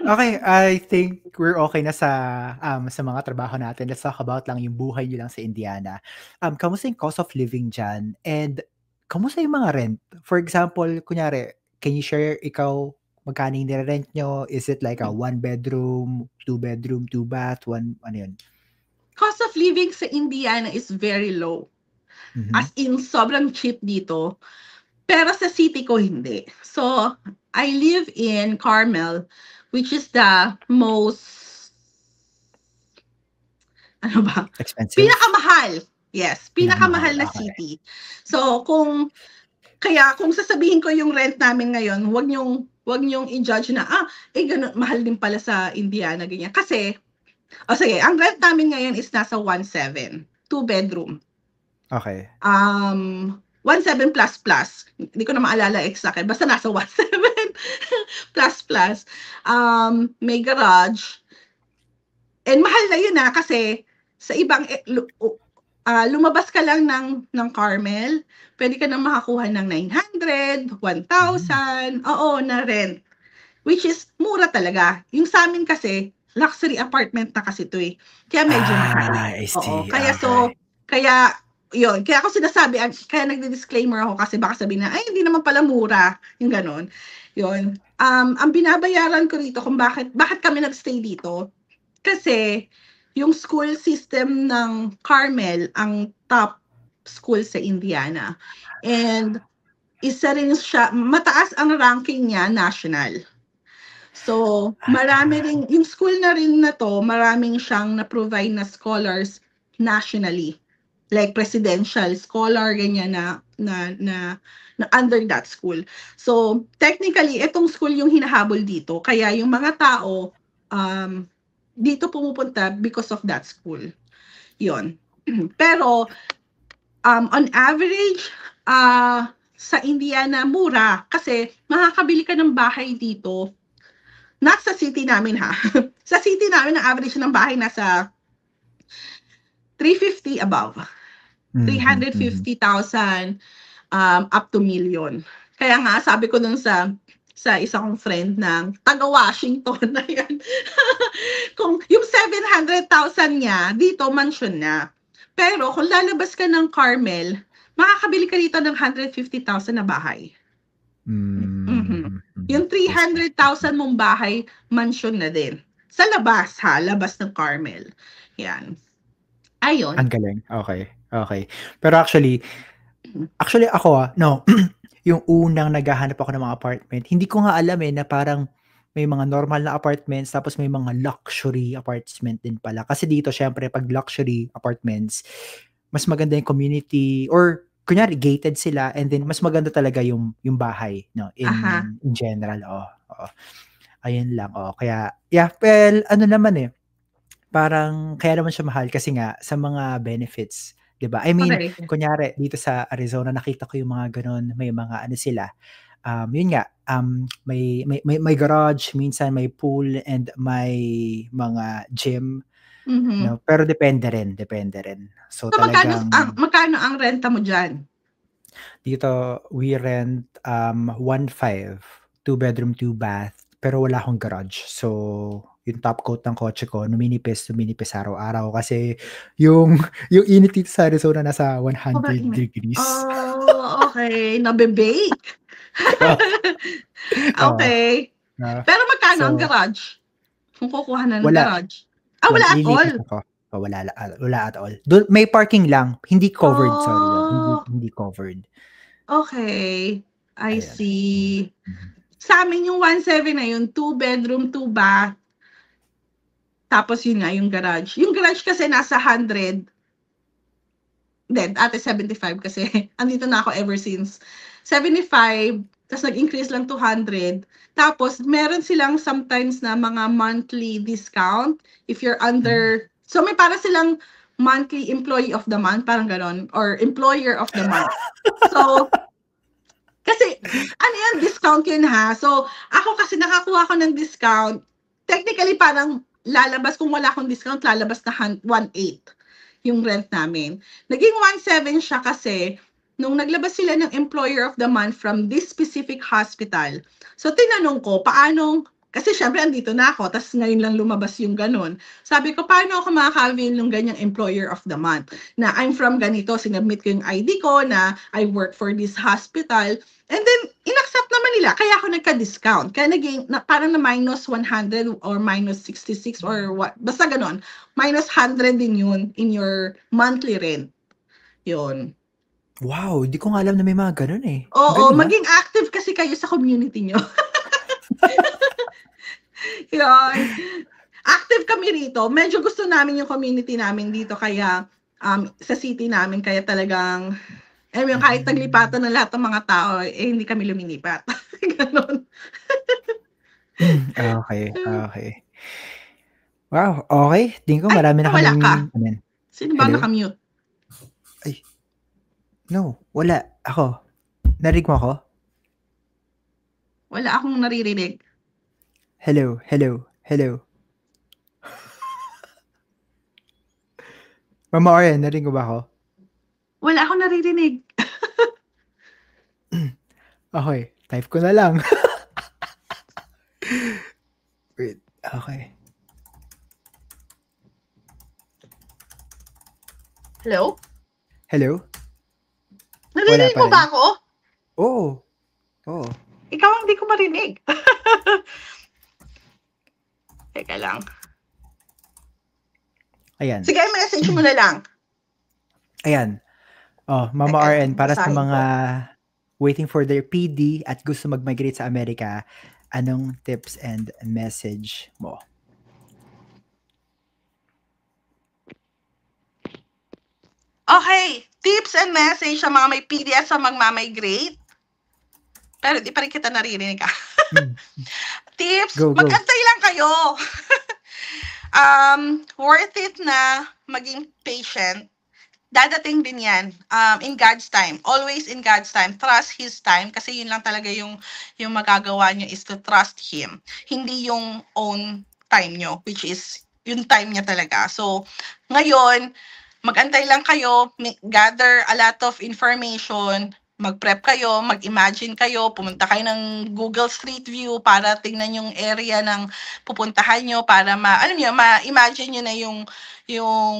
Okay, I think we're okay na sa mga trabaho natin. Let's talk about lang yung buhay niyo lang sa Indiana. Kamusta yung cost of living dyan? And kamusta yung mga rent? For example, kunyari, can you share ikaw magkano yung nire-rent nyo? Is it like a 1-bedroom, 2-bedroom, 2-bath, ano yun? Cost of living sa Indiana is very low. As in, sobrang cheap dito. Pero sa city ko, hindi. So, I live in Carmel, which is the most, expensive? Pinakamahal. Yes, pinakamahal na city. So, kung sasabihin ko yung rent namin ngayon, wag niyong i-judge na, ganun, mahal din pala sa Indiana, ganyan. Kasi, sige, ang rent namin ngayon is nasa 1.7, 2-bedroom. Okay. 1.7 plus. Hindi ko na maalala exact. Basta nasa 1.7 plus. May garage. And mahal na yun kasi sa ibang, lumabas ka lang ng Carmel, pwede ka nang makakuha ng 900, 1,000, na rent. Which is mura talaga. Yung sa amin kasi, luxury apartment na kasi ito Kaya medyo mahal. I see. Kaya yun, kaya ako sinasabi, kaya nagdi-disclaimer ako kasi baka sabihin na, hindi naman pala mura, yung ganon. Yun. Ang binabayaran ko rito kung bakit kami nag-stay dito, kasi yung school system ng Carmel, ang top school sa Indiana. And isa rin siya, mataas ang ranking niya, national. So, marami rin, yung school na rin na to, maraming siyang na-provide na scholars nationally. Like presidential scholar, ganyan na under that school. So, technically, itong school yung hinahabol dito. Kaya yung mga tao, dito pumupunta because of that school. Yon. Pero, on average, sa Indiana, mura. Kasi, makakabili ka ng bahay dito. Not sa city namin sa city namin, ang average ng bahay nasa 350 above. 350,000 up to million. Kaya nga, sabi ko dun sa isa kong friend ng taga-Washington na yan. Kung yung 700,000 niya, dito mansion na. Pero kung lalabas ka ng Carmel, makakabili ka dito ng 150,000 na bahay. Yung 300,000 mong bahay, mansion na din. Sa labas labas ng Carmel. Yan. Ayun. Ang galing. Okay. Pero actually ako yung unang naghahanap ako ng mga apartment, hindi ko nga alam na parang may mga normal na apartments tapos may mga luxury apartment din pala. Kasi dito syempre pag luxury apartments, mas maganda yung community or kunyari gated sila and then mas maganda talaga yung bahay in general. Ayun lang. Kaya well, ano naman parang kaya naman siya mahal kasi nga sa mga benefits, 'di ba? I mean, kunyari dito sa Arizona nakita ko yung mga ganun, may mga ano sila. Yun nga, may garage, minsan may pool and may mga gym. Pero depende rin. So talagang magkano ang renta mo diyan? Dito we rent 1.5, 2-bedroom, 2-bath, pero wala akong garage. So yung top coat ng kotse ko, numinipis araw-araw kasi yung init dito sa Arizona nasa 100 degrees. Okay. Nabe-bake. Okay. Pero magkano ang garage? Kung kukuha na ng garage? Wala at all. Maglilipat ako. Wala at all. Doon, may parking lang. Hindi covered, sorry. Hindi covered. Okay. I Ayan. see. Sa amin yung 1.7 na yun, 2 bedroom, 2 bath. Tapos yun nga, yung garage. Yung garage kasi nasa 100. Then, ate 75 kasi andito na ako ever since. 75, tapos nag-increase lang 200. Tapos, meron silang sometimes na mga monthly discount if you're under, so may para silang monthly employee of the month, parang ganon, or employer of the month. So, kasi, ano yan, discount yun ha. So, ako kasi nakakuha ko ng discount, technically parang lalabas, kung wala akong discount, lalabas na 1.8 yung rent namin. Naging 1.7 siya kasi nung naglabas sila ng employer of the month from this specific hospital. So, tinanong ko, paano, kasi syempre andito na ako, tas ngayon lang lumabas yung ganun. Sabi ko, paano ako makaka-avail ng ganyang employer of the month? Na I'm from ganito, sinubmit ko yung ID ko na I work for this hospital. And then, inaccept naman nila. Kaya ako nagka-discount. Kaya naging, parang na minus 100 or minus 66 or what. Basta ganon. Minus 100 din yun in your monthly rent. Yun. Wow, di ko nga alam na may mga ganun eh. Oo, maging active kasi kayo sa community nyo. Yun. Active kami rito. Medyo gusto namin yung community namin dito. Kaya, sa city namin, kaya talagang, kahit naglipatan ng lahat ng mga tao, hindi kami lumilipat. Ganon. Okay. Wow, okay. Tingin ko marami na wala ka. Amen. Sino ba nakamute? Ay, no, wala. Ako. Narinig mo ako? Wala akong naririnig. Hello. Mama Oren, narinig mo ba ako? Wala akong naririnig. Okay, type ko na lang. Wait, okay. Hello? Narinig mo ba ako? Oo. Ikaw ang hindi ko marinig. Teka lang. Ayan. Sige, message mo na lang. Ayan. Mama RN, para sa mga waiting for their PD at gusto mag-migrate sa Amerika, anong tips and message mo? Okay, tips and message sa mga may PD at sa mag-migrate. Pero di pa rin kita naririnig ka. Tips, mag-antay lang kayo. Worth it na maging patient. Dadating din yan in God's time. Always in God's time. Trust His time. Kasi yun lang talaga yung magagawa nyo is to trust Him. Hindi yung own time nyo, which is yung time niya talaga. So, ngayon, mag-antay lang kayo, gather a lot of information, mag-prep kayo, mag-imagine kayo, pumunta kayo ng Google Street View para tingnan yung area ng pupuntahan nyo para ma-imagine nyo na yung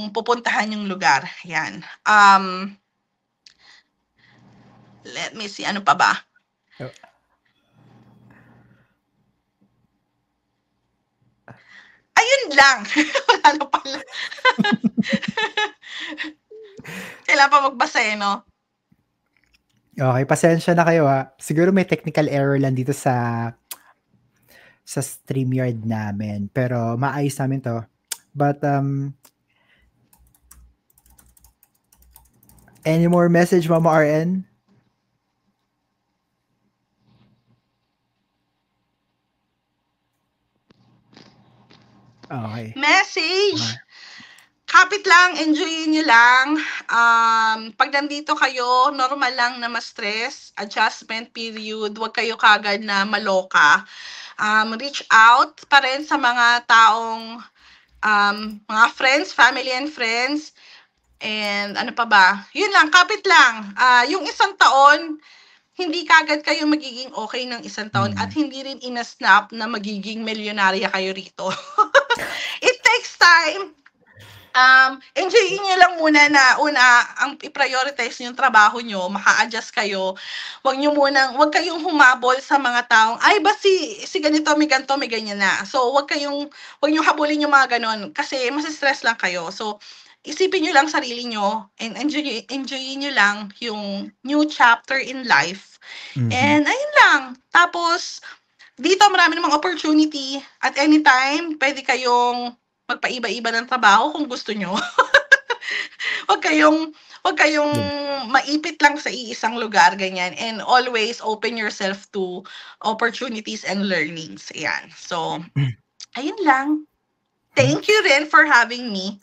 pupuntahan yung lugar. Yan. Let me see, ano pa ba? Ayun lang. Wala na pala. Kailangan pa magbasa no? Okay, pasensya na kayo ha. Siguro may technical error lang dito sa StreamYard namin. Pero maayos namin to. But, any more message, Mama RN? Okay. Message! Kapit lang, enjoyin nyo lang. Pag nandito kayo, normal lang na ma-stress, adjustment period, huwag kayo kagad na maloka. Reach out pa rin sa mga taong, mga friends, family and friends. And ano pa ba? Yun lang, kapit lang. Yung isang taon, hindi kagad kayo magiging okay ng isang taon at hindi rin ina-snap na magiging milyonarya kayo rito. It takes time. Enjoyin niyo lang muna na ang i-prioritize niyo yung trabaho niyo, maka-adjust kayo. Wag kayong humabol sa mga taong, ay ba si ganito, may ganito, may ganyan na. So, wag niyo habulin yung mga ganon kasi masi-stress lang kayo. So, isipin niyo lang sarili niyo and enjoyin niyo lang yung new chapter in life. And ayun lang. Tapos, dito marami namang opportunity at anytime, pwede kayong magpaiba-iba ng trabaho kung gusto nyo. Wag kayong maipit lang sa iisang lugar, ganyan. And always open yourself to opportunities and learnings. Ayan. So, ayun lang. Thank you rin for having me.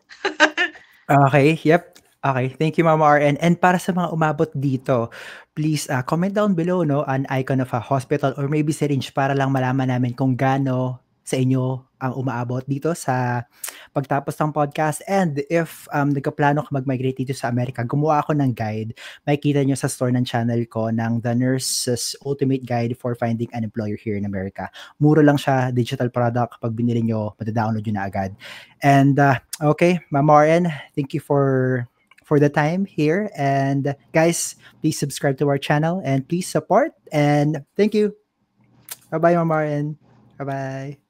Okay, yep. Okay, thank you, Mama RN. And para sa mga umabot dito, please comment down below an icon of a hospital or maybe syringe para lang malaman namin kung gaano sa inyo ang umaabot dito sa pagtapos ng podcast. And if nagkaplano ka mag-migrate dito sa Amerika, gumawa ako ng guide. Makikita nyo sa store ng channel ko ng The Nurse's Ultimate Guide for Finding an Employer here in America. Mura lang siya, digital product. Pag binili nyo, matadownload nyo na agad. And okay, Mama RN, thank you for the time here. And guys, please subscribe to our channel and please support. And thank you. Bye-bye, Mama RN. Bye-bye.